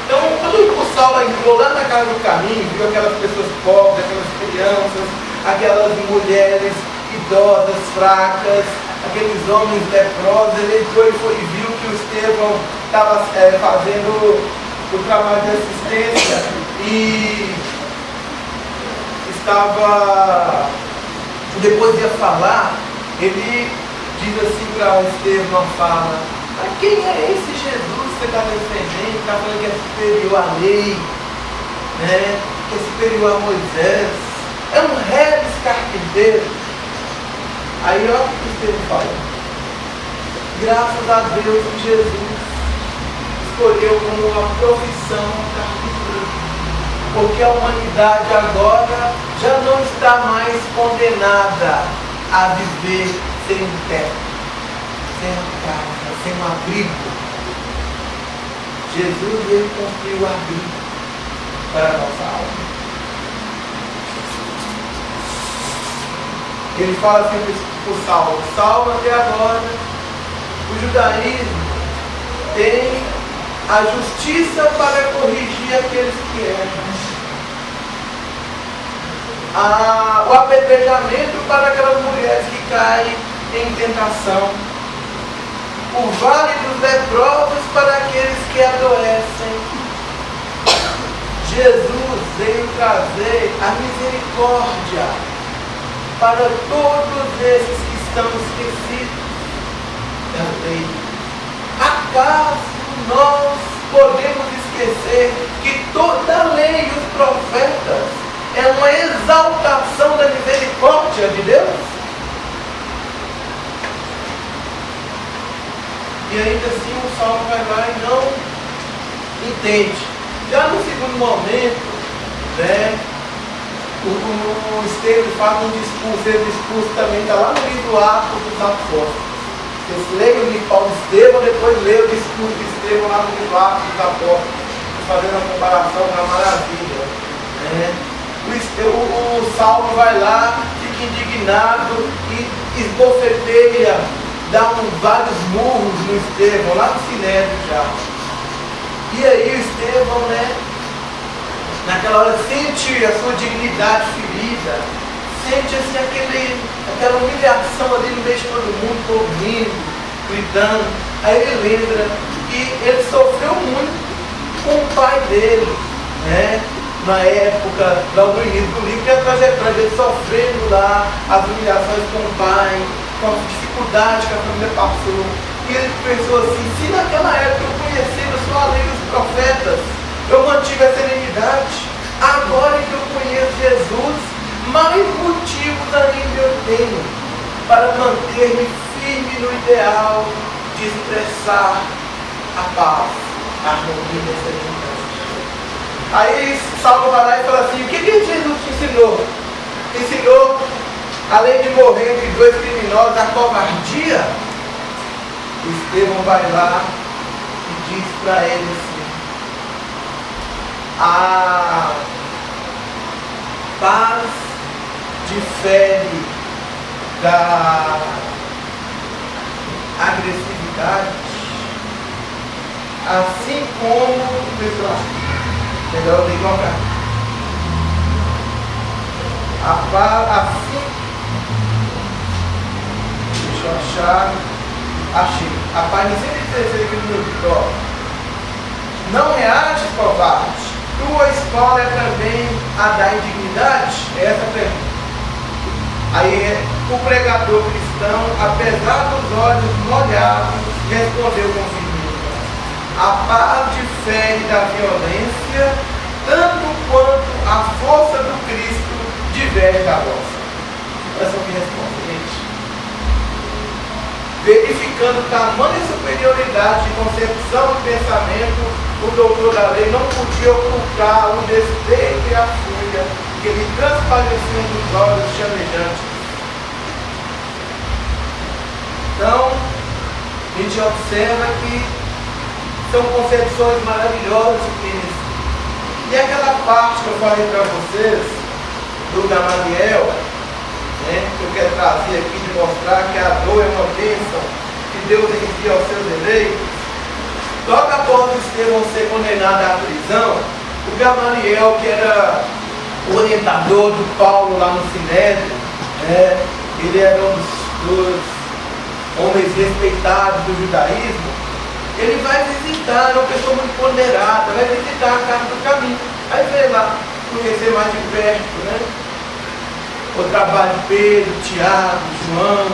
Então, quando o Saulo entrou lá na casa do caminho, viu aquelas pessoas pobres, aquelas crianças, aquelas mulheres idosas, fracas, aqueles homens leprosos, ele entrou e viu que o Estevão estava fazendo o trabalho de assistência e estava, depois de falar, ele diz assim para Estevão, fala: mas quem é esse Jesus que você está defendendo? Está falando que é superior à lei, né? Que é superior a Moisés, é um reles carpinteiro. Aí olha o que Estevão fala: graças a Deus que Jesus escolheu como uma profissão carpinteiro, porque a humanidade agora já não está mais condenada a viver sem um teto, sem uma casa, sem um abrigo. Jesus veio construir o abrigo para a nossa alma. Ele fala assim para o Saulo: Saulo, até agora o judaísmo tem a justiça para corrigir aqueles que erram, o apedrejamento para aquelas mulheres que caem em tentação, o vale dos leprosos para aqueles que adoecem. Jesus veio trazer a misericórdia para todos esses que estão esquecidos da lei. Acaso nós podemos esquecer que toda a lei e os profetas é uma exaltação da misericórdia de Deus? E ainda assim o Saulo vai lá e não entende. Já no segundo momento, né, o Estevão faz um discurso. Esse discurso também está lá no livro Atos dos Apóstolos. Vocês leem o livro Paulo Estevão, depois leem o discurso de Estevão lá no livro Atos dos Apóstolos, fazendo a comparação da maravilha, né? O Saulo vai lá, fica indignado e esbofeteia, dá vários murros no Estevão, lá no Sinédrio já. E aí o Estevão, né, naquela hora sente a sua dignidade ferida, sente assim aquela humilhação ali no meio de todo mundo, ouvindo, gritando. Aí ele lembra que ele sofreu muito com o pai dele, né? Na época, logo no início do livro, que é a trajetória dele sofrendo lá as humilhações com o pai, com a dificuldade que a família passou. E ele pensou assim: se naquela época eu conhecendo só a lei dos profetas, eu mantive a serenidade, agora que eu conheço Jesus, mais motivos ainda eu tenho para manter-me firme no ideal de expressar a paz, a harmonia e a serenidade. Aí Saulo vai lá e fala assim: o que Jesus te ensinou? Ensinou, além de morrer entre dois criminosos, a covardia? O Estevão vai lá e diz para ele assim: a paz difere da agressividade, assim como, pessoal, melhor eu colocar, a paz, assim, deixa eu achar, achei, a paz, não sei dizer aqui no meu livro, não reages, covarde, tua escola é também a da indignidade? Essa pergunta. Aí o pregador cristão, apesar dos olhos molhados, respondeu com firmeza: a paz difere da violência, tanto quanto a força do Cristo diverge da vossa. Essa é a minha resposta, gente. Verificando tamanha superioridade de concepção e pensamento, o doutor da lei não podia ocultar o despeito e a fúria que lhe transpareciam dos olhos chamejantes. Então, a gente observa que são concepções maravilhosas que tem. E aquela parte que eu falei para vocês, do Gamaliel, né, que eu quero trazer aqui, de mostrar que a dor é uma bênção que Deus envia aos seus eleitos. Logo após Estevão ser condenado à prisão, o Gamaliel, que era o orientador do Paulo lá no Sinédrio, né, ele era um dos homens respeitados do judaísmo. Ele vai visitar, é uma pessoa muito ponderada, vai visitar a casa do caminho. Aí vem lá, conhecer mais de perto, né, o trabalho de Pedro, Tiago, João.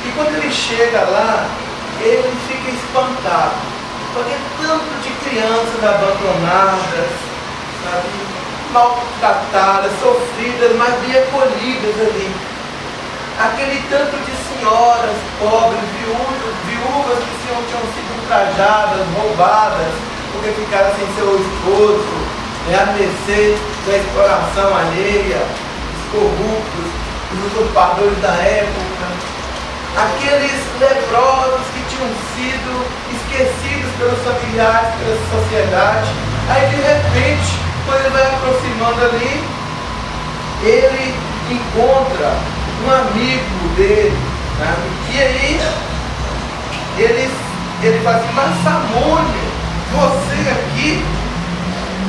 E quando ele chega lá, ele fica espantado, porque tanto de crianças abandonadas, sabe, maltratadas, sofridas, mas bem acolhidas ali. Aquele tanto de senhoras pobres, viúvas que tinham sido ultrajadas, roubadas, porque ficaram sem seu esposo, né, à mercê da exploração alheia, os corruptos, os usurpadores da época. Aqueles leprosos que tinham sido esquecidos pelos familiares, pela sociedade. Aí de repente, quando ele vai aproximando ali, ele encontra um amigo dele, né? E aí ele fala assim: mas Samônio, você aqui?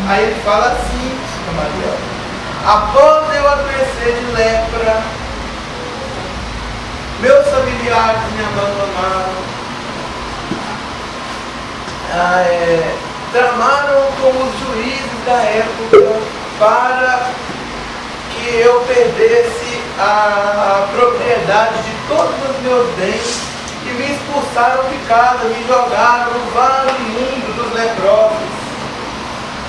Aí ele fala assim: Gamaliel, após eu adoecer de lepra, meus familiares me abandonaram, tramaram com os juízes da época para que eu perdesse a propriedade de todos os meus bens e me expulsaram de casa, me jogaram no vale imundo dos leprosos.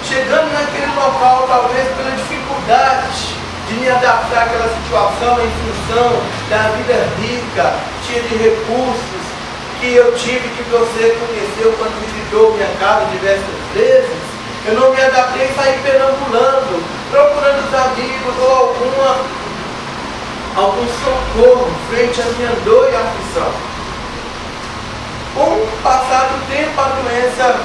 Chegando naquele local, talvez pela dificuldade de me adaptar àquela situação em função da vida rica, cheia de recursos, que eu tive, que você conheceu quando visitou minha casa diversas vezes, eu não me adaptei e saí perambulando, procurando os amigos ou algum socorro frente à minha dor e aflição. Com o passar do tempo, a doença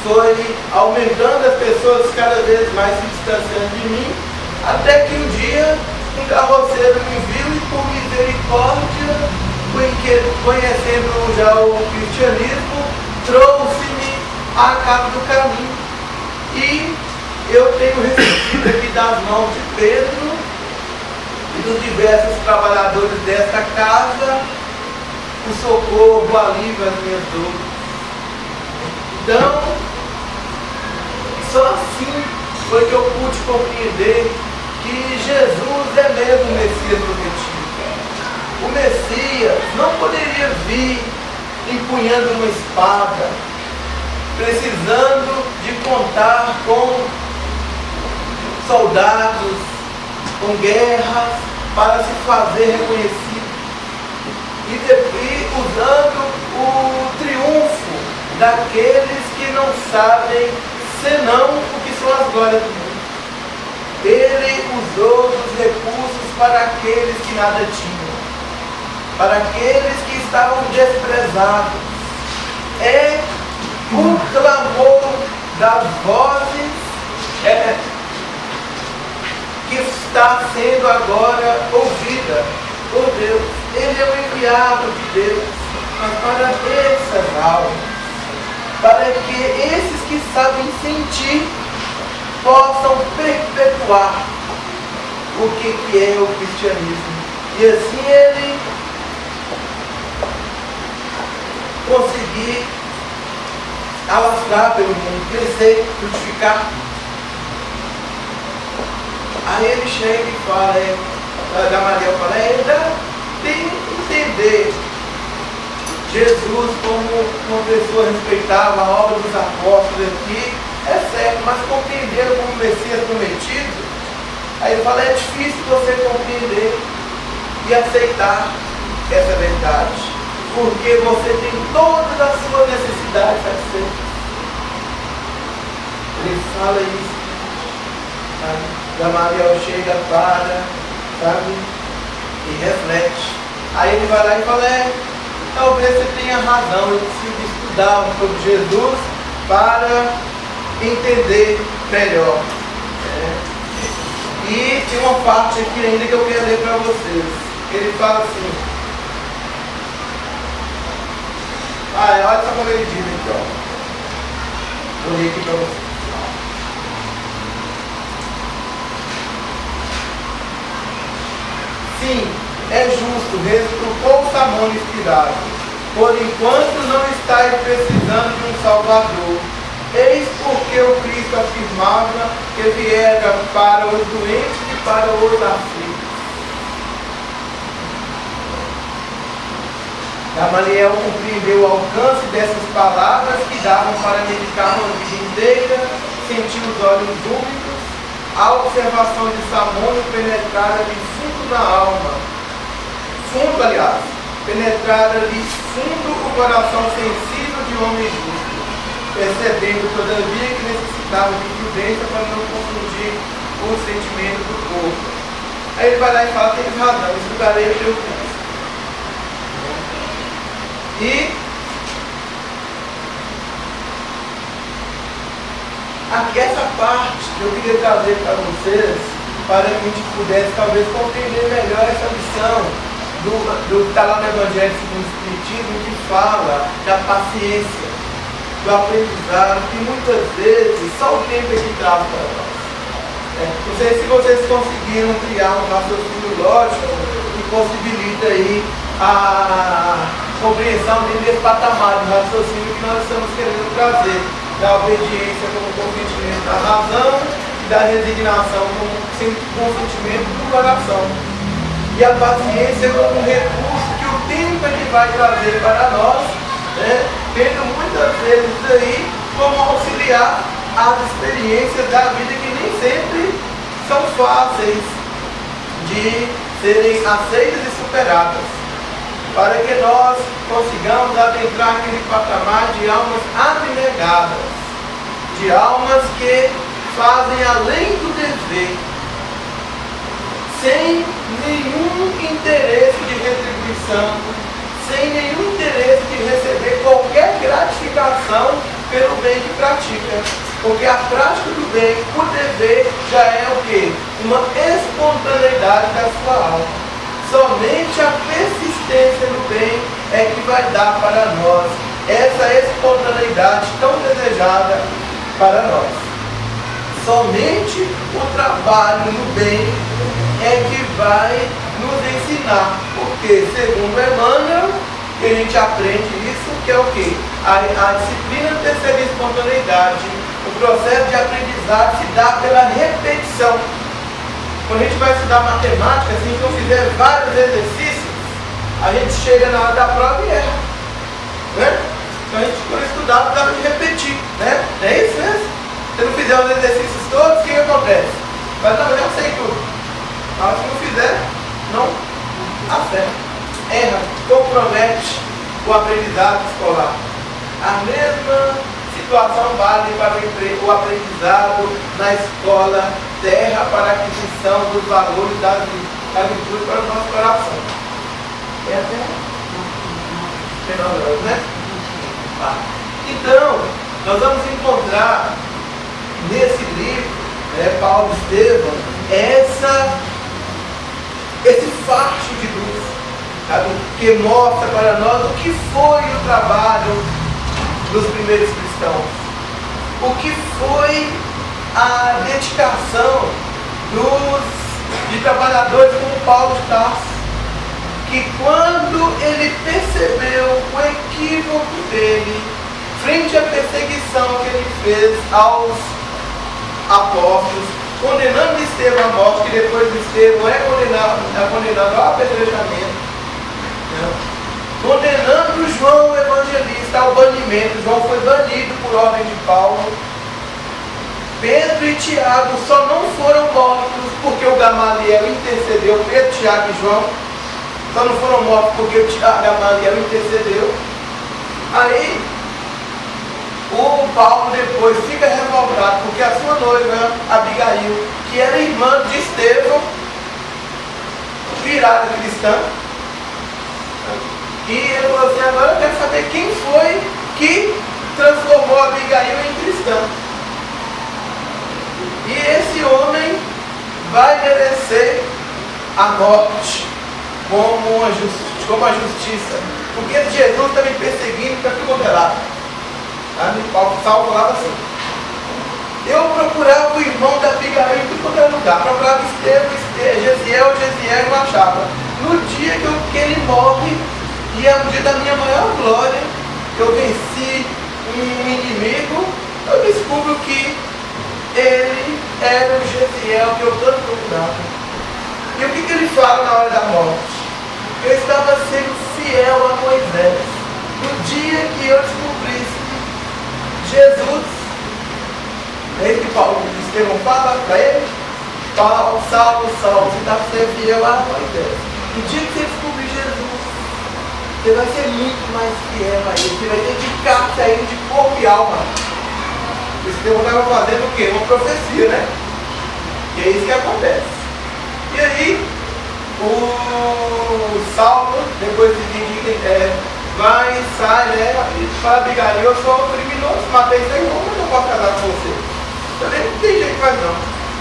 foi aumentando, as pessoas cada vez mais se distanciando de mim, até que um dia um carroceiro me viu e, por misericórdia, conhecendo já o cristianismo, trouxe-me à casa do caminho. E eu tenho recebido aqui das mãos de Pedro e dos diversos trabalhadores desta casa o socorro, o alívio às minhas dores. Então, só assim foi que eu pude compreender que Jesus é mesmo o Messias prometido. O Messias não poderia vir empunhando uma espada, precisando de contar com soldados, com guerras, para se fazer reconhecido. E usando o triunfo daqueles que não sabem senão o que são as glórias do mundo. Ele usou os recursos para aqueles que nada tinham, para aqueles que estavam desprezados. É o clamor das vozes que está sendo agora ouvida por Deus. Ele é o enviado de Deus, mas para essas almas, para que esses que sabem sentir possam perpetuar o que é o cristianismo. E assim ele conseguir alastrar pelo mundo, crescer, frutificar. Aí ele chega e fala, Gamaliel fala, ainda tem que entender Jesus como uma pessoa respeitava a obra dos apóstolos aqui, é certo, mas compreender como Messias prometido, aí ele fala, é difícil você compreender e aceitar essa verdade, porque você tem todas as suas necessidades satisfeitas. Ele fala isso, sabe? Gamaliel chega, para, sabe? E reflete. Aí ele vai lá e fala, talvez você tenha razão, eu preciso estudar sobre Jesus para entender melhor. E tem uma parte aqui ainda que eu quero ler para vocês. Ele fala assim. Olha só como ele diz aqui, ó. Vou ler aqui para vocês. Sim, é justo, retrucou Samão inspirado. Por enquanto não estáis precisando de um Salvador. Eis porque o Cristo afirmava que viera para os doentes e para os aflitos. Gamaliel compreendeu o alcance dessas palavras que davam para meditar uma vida inteira, sentir os olhos úmidos, a observação de Samônio penetrada de fundo na alma. Fundo, aliás, penetrada de fundo o coração sensível de homem justo, percebendo todavia que necessitava de prudência para não confundir o sentimento do corpo. Aí ele vai lá e fala, tem razão, estudarei o teu Cristo. E aqui essa parte que eu queria trazer para vocês, para que a gente pudesse talvez compreender melhor essa lição do que está lá no Evangelho segundo o Espiritismo, que fala da paciência, do aprendizado, que muitas vezes só o tempo é que traz para nós. Não sei se vocês conseguiram criar um raciocínio lógico que possibilita aí a compreensão desse patamar de raciocínio que nós estamos querendo trazer, da obediência como consentimento da razão e da resignação como consentimento do coração. E a paciência como um recurso que o tempo é que vai trazer para nós, tendo muitas vezes aí como auxiliar as experiências da vida que nem sempre são fáceis de serem aceitas e superadas, para que nós consigamos adentrar aquele patamar de almas abnegadas, de almas que fazem além do dever, sem nenhum interesse de retribuição, sem nenhum interesse de receber qualquer gratificação pelo bem que pratica. Porque a prática do bem, por dever, já é o quê? Uma espontaneidade da sua alma. Somente a persistência no bem é que vai dar para nós essa espontaneidade tão desejada para nós. Somente o trabalho no bem é que vai nos ensinar. Porque, segundo Emmanuel, que a gente aprende isso, que é o quê? A disciplina antecede a espontaneidade. O processo de aprendizado se dá pela repetição. Quando a gente vai estudar matemática, se a gente não fizer vários exercícios, a gente chega na hora da prova e erra. Né? Então a gente, quando estudar, precisava de repetir. Né? Não é isso mesmo? Se não fizer os exercícios todos, o que acontece? Mas não, eu já sei tudo. Na hora que não fizer, não acerta. Erra, compromete o aprendizado escolar. A mesma situação vale para o aprendizado na escola, terra para a aquisição dos valores da virtude para o nosso coração. É até menor, né? Então, nós vamos encontrar nesse livro, Paulo Estevam, esse facho de luz, sabe? Que mostra para nós o que foi o trabalho dos primeiros cristãos, o que foi a dedicação de trabalhadores como Paulo de Tarso, que quando ele percebeu o equívoco dele frente à perseguição que ele fez aos apóstolos, condenando Estevão à morte, que depois Estevão é condenado ao apedrejamento, condenando João Evangelista ao banimento. João foi banido por ordem de Paulo. Pedro e Tiago só não foram mortos porque o Gamaliel intercedeu. Pedro, Tiago e João só não foram mortos porque o Gamaliel intercedeu. Aí o Paulo depois fica revoltado porque a sua noiva, Abigail, que era irmã de Estevão, virada cristã. E ele falou assim, agora eu quero saber quem foi que transformou Abigail em cristã. E esse homem vai merecer a morte como a justiça. Porque Jesus está me perseguindo para tudo quanto é lado. O Salmo falava assim. Eu procurava o irmão da Abigail em tudo quanto era lugar. Procurava Estevão, Gesiel, não achava. No dia que ele morre, e é o dia da minha maior glória, eu venci um inimigo, eu descubro que ele era o Gesiel que eu tanto procurava. E o que ele fala na hora da morte? Eu estava sendo fiel a Moisés. No dia que eu descobrisse Jesus, é isso que Paulo Estevão fala para ele: Paulo, Saulo, você está sendo fiel a Moisés. No dia que você descobrir Jesus, você vai ser muito mais fiel a ele. Você vai dedicar-se a ele de corpo e alma. O Estevão estava fazendo o quê? Uma profecia, né? E é isso que acontece. E aí, o Saulo, depois de vai e sai, né? E fala: Abigail, eu sou um criminoso, matei seu irmão, mas não posso casar com você. Eu nem não tem jeito mais não.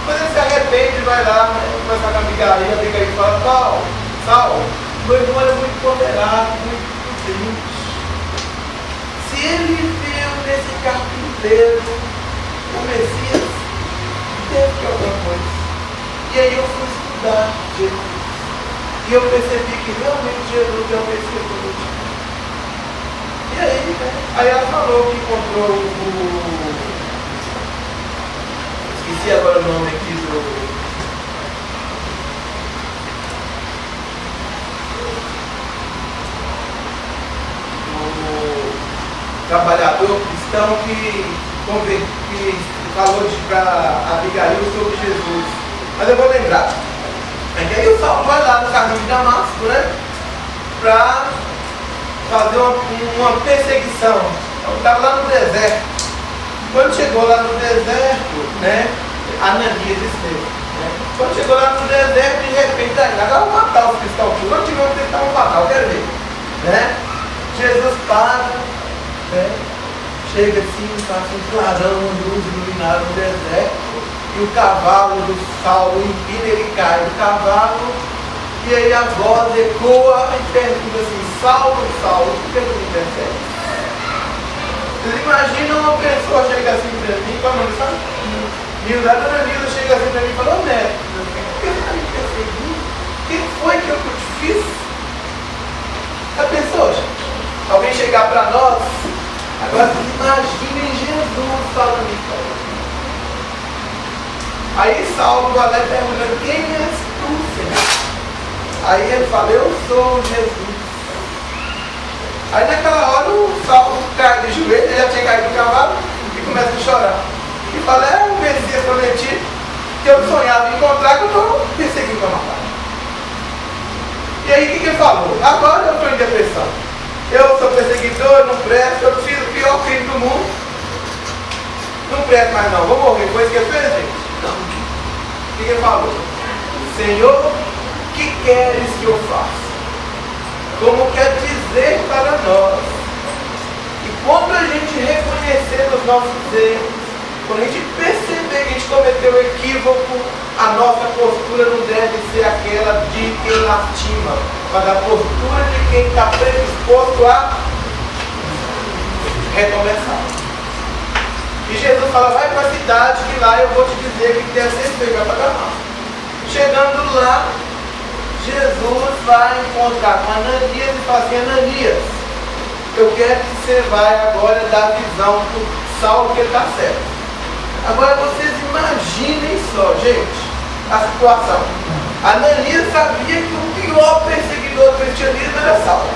Mas ele se arrepende, vai lá, né? Conversar com a Abigail fala: Saulo, meu irmão é muito ponderado, muito prudente. Se ele viu nesse carpinteiro o Messias, deve ter alguma coisa. E aí eu fui estudar Jesus. E eu percebi que realmente Jesus é o Messias prometido. E aí, né? Aí ela falou que encontrou esqueci agora o nome aqui do trabalhador cristão que falou para Abigail sobre Jesus. Mas eu vou lembrar. Aí o Saulo vai lá no caminho de Damasco, né? Para fazer uma perseguição. Então estava lá no deserto. Quando chegou lá no deserto, né? Ananias esteve. Né? Quando chegou lá no deserto, de repente, agora vou matar os cristãos. Não tivemos que tentar matar, eu quero ver. Né? Jesus para, né? Chega assim, passa um clarão, luz iluminada no deserto. E o cavalo do Saulo empina, ele cai do cavalo, e aí a voz ecoa e pergunta assim: Saulo, Saulo, por que tu me persegue? Vocês imaginam uma pessoa chega assim para mim, com a mão, sabe? Nilda, a dona Nilda chega assim para mim e fala: ô Neto, por que você está me perseguindo? O que foi que eu te fiz? Já pensou, gente? Alguém chegar para nós, agora vocês imaginem Jesus falando isso para ele. Aí Saulo vai lá perguntando: quem és tu, Senhor? Aí ele fala: eu sou Jesus. Aí naquela hora o Saulo cai de joelho, ele já tinha caído do cavalo e começa a chorar. E fala: é o Messias prometido que eu sonhava encontrar, que eu estou perseguindo para matar. E aí o que ele falou? Agora eu estou em depressão. Eu sou perseguidor, não presto, eu fiz o pior crime do mundo. Não presto mais não, vou morrer. Foi isso que ele fez, gente? Não. O que ele falou? Senhor, o que queres que eu faça? Como quer dizer para nós que quando a gente reconhecer os nossos erros, quando a gente perceber que a gente cometeu equívoco, a nossa postura não deve ser aquela de quem lastima, mas a postura de quem está predisposto a recomeçar. E Jesus fala: vai para a cidade que lá eu vou te dizer que deve ser feito, vai para Damasco. Chegando lá, Jesus vai encontrar com Ananias e fala assim: Ananias, eu quero que você vai agora dar visão para o Saulo que ele está certo. Agora vocês imaginem só, gente, a situação. Ananias sabia que o pior perseguidor do cristianismo era Saulo.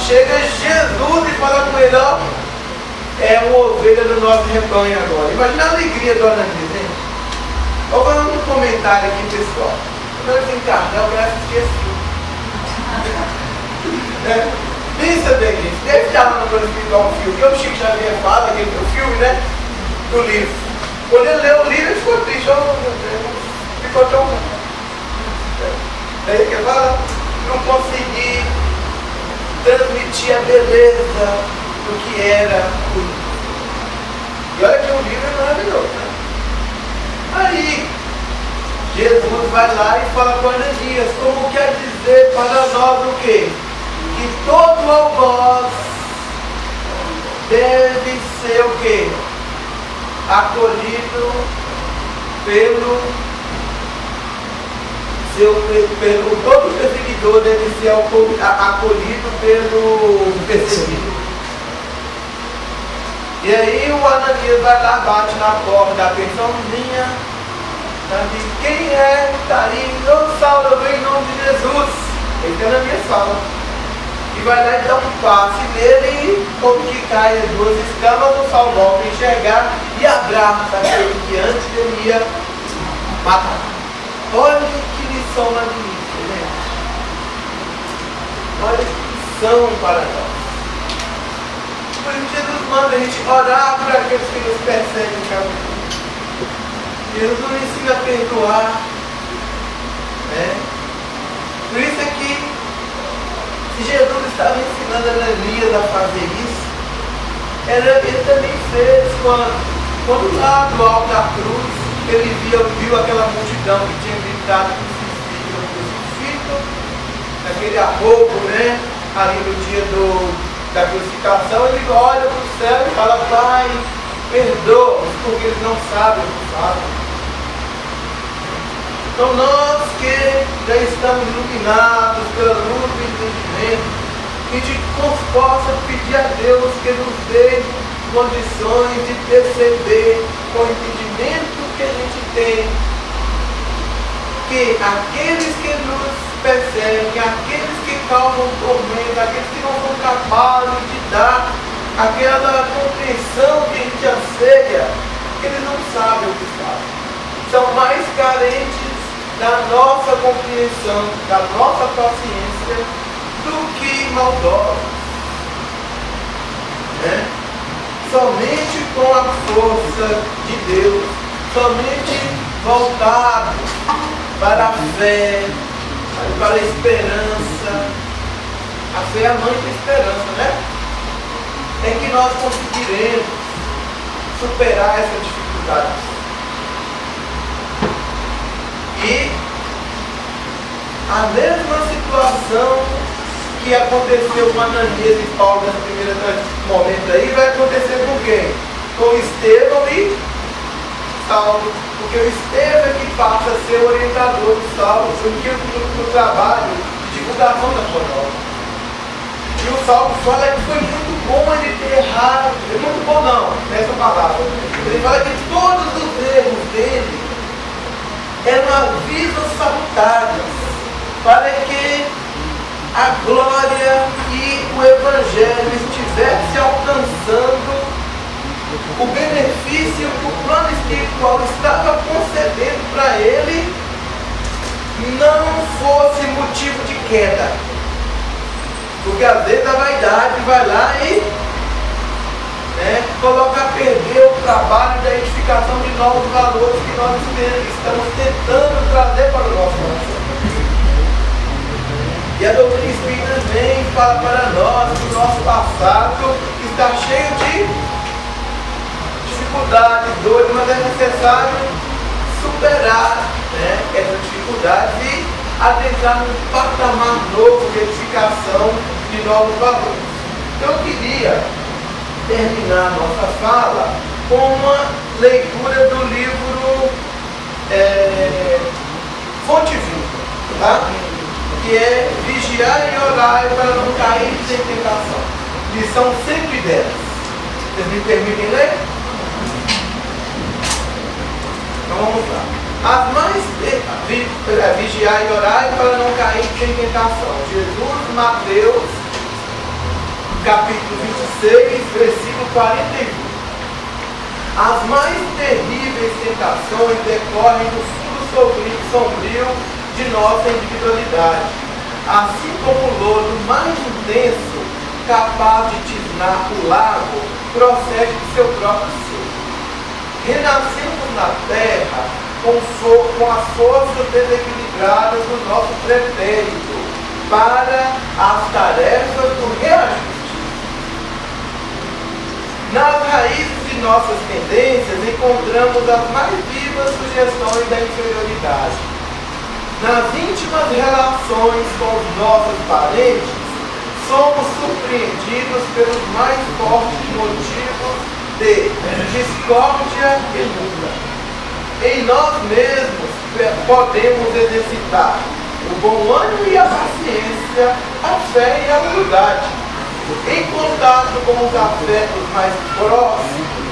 Chega Jesus e fala com ele: ó, é uma ovelha do nosso rebanho agora. Imagina a alegria do Ananias, hein? Vou fazer um comentário aqui, pessoal. Quando eu desencarnar, eu quero assistir esse Pensa bem, gente. Deve estar lá no plano espiritual um filme. Que o Chico Xavier fala, aquele do filme, né? Do livro. Quando ele leu o livro, ele ficou triste. Oh, meu Deus. Ficou tão... Daí que ele fala: não consegui transmitir a beleza do que era o livro. E olha que o livro é maravilhoso, né? Aí, Jesus vai lá e fala com Ananias, como quer dizer para nós o quê? Que todo algoz deve ser o quê? Acolhido todo perseguidor deve ser acolhido pelo perseguido. E aí o Ananias vai lá, bate na porta da pensãozinha, diz, quem é? Está aí, ô Saulo, eu venho em nome de Jesus. Ele que Ananias fala. E vai lá e dá um passe nele, como que cai as duas escamas, o Saulo volta a enxergar e abraça aquele que antes ele ia matar. Olha que lição magnífica, gente. Olha que lição para nós. Por isso Jesus manda a gente orar por aqueles que nos perseguem em cada dia. Jesus nos ensina a perdoar. Né? Por isso é que se Jesus estava ensinando Ananias a fazer isso, ele também fez quando lá do alto da cruz, ele viu aquela multidão que tinha gritado crucifica, naquele arrobo, né? Ali no dia da crucificação, ele olha para o céu e fala, Pai, perdoa-os, porque eles não sabem o que fazem. Então nós que já estamos iluminados pela luz do entendimento, que a gente possa pedir a Deus que nos dê condições de perceber com o entendimento que a gente tem, que aqueles que nos perseguem, aqueles que causam tormento, aqueles que não são capazes de dar aquela compreensão que a gente anseia, eles não sabem o que fazem. São mais carentes da nossa compreensão, da nossa paciência, do que maldosos. Né? Somente com a força de Deus, somente voltado para a fé, para a esperança. A fé é a mãe da esperança, né? É que nós conseguiremos superar essa dificuldade. E a mesma situação que aconteceu com Ananias e Paulo nesse primeiro momento aí, vai acontecer com quem? Com Estevão e Saulo. Porque o Estevão é que passa a ser o orientador do Saulo, no trabalho de divulgação da sua nova. E o Saulo fala que foi muito bom ele ter errado. É muito bom não, nessa palavra. Ele fala que todos os erros dele eram avisos salutares para que a glória e o Evangelho estivesse alcançando o benefício que o plano espiritual estava concedendo para ele, não fosse motivo de queda. Porque às vezes a vaidade vai lá e coloca a perder o trabalho da edificação de novos valores que nós estamos tentando trazer para o nosso coração. E a doutrina espírita vem e fala para nós que o nosso passado está cheio de dificuldades, dores, mas é necessário superar essas dificuldades e adentrar num patamar novo de edificação de novos valores. Então eu queria terminar a nossa fala com uma leitura do livro Fonte Viva, tá? Que é vigiar e orar para não cair em tentação. Lição 110. Vocês me permitem ler? Então vamos lá. Vigiar e orar para não cair em tentação. Jesus, Mateus, capítulo 26, versículo 41. As mais terríveis tentações decorrem do fundo sombrio de nossa individualidade, assim como o lodo mais intenso, capaz de tisnar o lago, procede de seu próprio ser. Renascemos na terra com as forças desequilibradas do nosso pretérito para as tarefas do reajuste. Nas raízes de de nossas tendências, encontramos as mais vivas sugestões da inferioridade. Nas íntimas relações com os nossos parentes, somos surpreendidos pelos mais fortes motivos de discórdia e luta. Em nós mesmos podemos exercitar o bom ânimo e a paciência, a fé e a humildade. Em contato com os afetos mais próximos,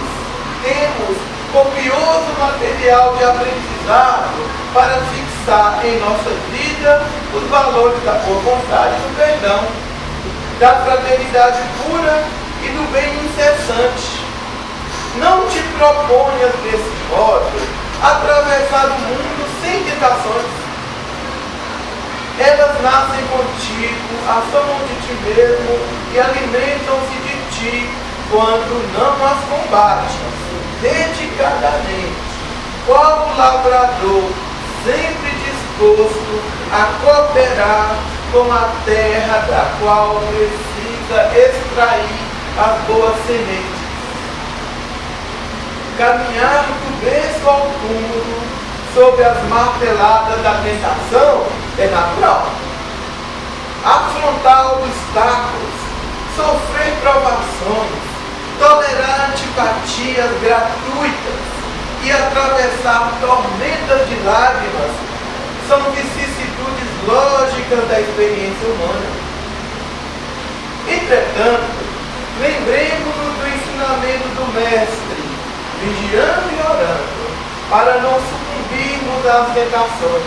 temos copioso material de aprendizado para fixar em nossa vida os valores da boa vontade, do perdão, da fraternidade pura e do bem incessante. Não te proponhas desse modo atravessar o mundo sem tentações. Elas nascem contigo, assomam de ti mesmo e alimentam-se de ti quando não as combates dedicadamente. Qual o lavrador sempre disposto a cooperar com a terra da qual precisa extrair as boas sementes. Caminhar do berço ao túmulo sob as marteladas da tentação é natural. Afrontar obstáculos, sofrer provações, tolerar antipatias gratuitas e atravessar tormentas de lágrimas são vicissitudes lógicas da experiência humana. Entretanto, lembremos-nos do ensinamento do Mestre, vigiando e orando, para não sucumbirmos às tentações,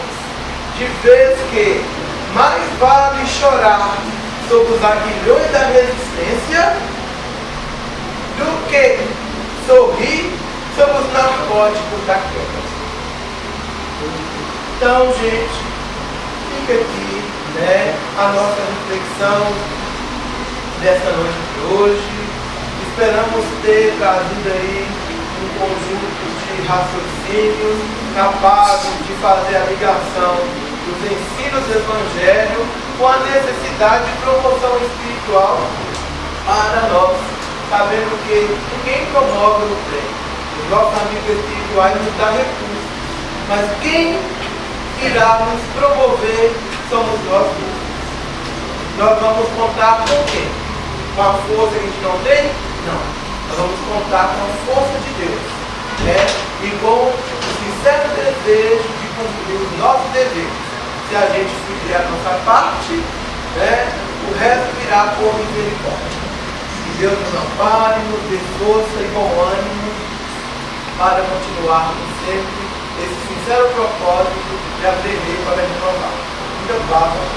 de vez que mais vale chorar sob os aguilhões da resistência do que sorrir sob os narcóticos da queda. Então, gente, fica aqui, a nossa reflexão dessa noite de hoje. Esperamos ter trazido aí um conjunto de raciocínios capazes de fazer a ligação dos ensinos do Evangelho com a necessidade de promoção espiritual para nós, sabendo que ninguém promove o trem. Os nossos amigos espirituais nos dão recursos, mas quem irá nos promover somos nós mesmos. Nós vamos contar com quem? Com a força que a gente não tem? Não. Nós vamos contar com a força de Deus, e com o sincero desejo de cumprir os nossos deveres. Se a gente fizer a nossa parte, o resto virá por misericórdia. Que Deus nos ampare, nos dê força e bom ânimo para continuarmos sempre esse sincero propósito de aprender para renovar. Muita paz.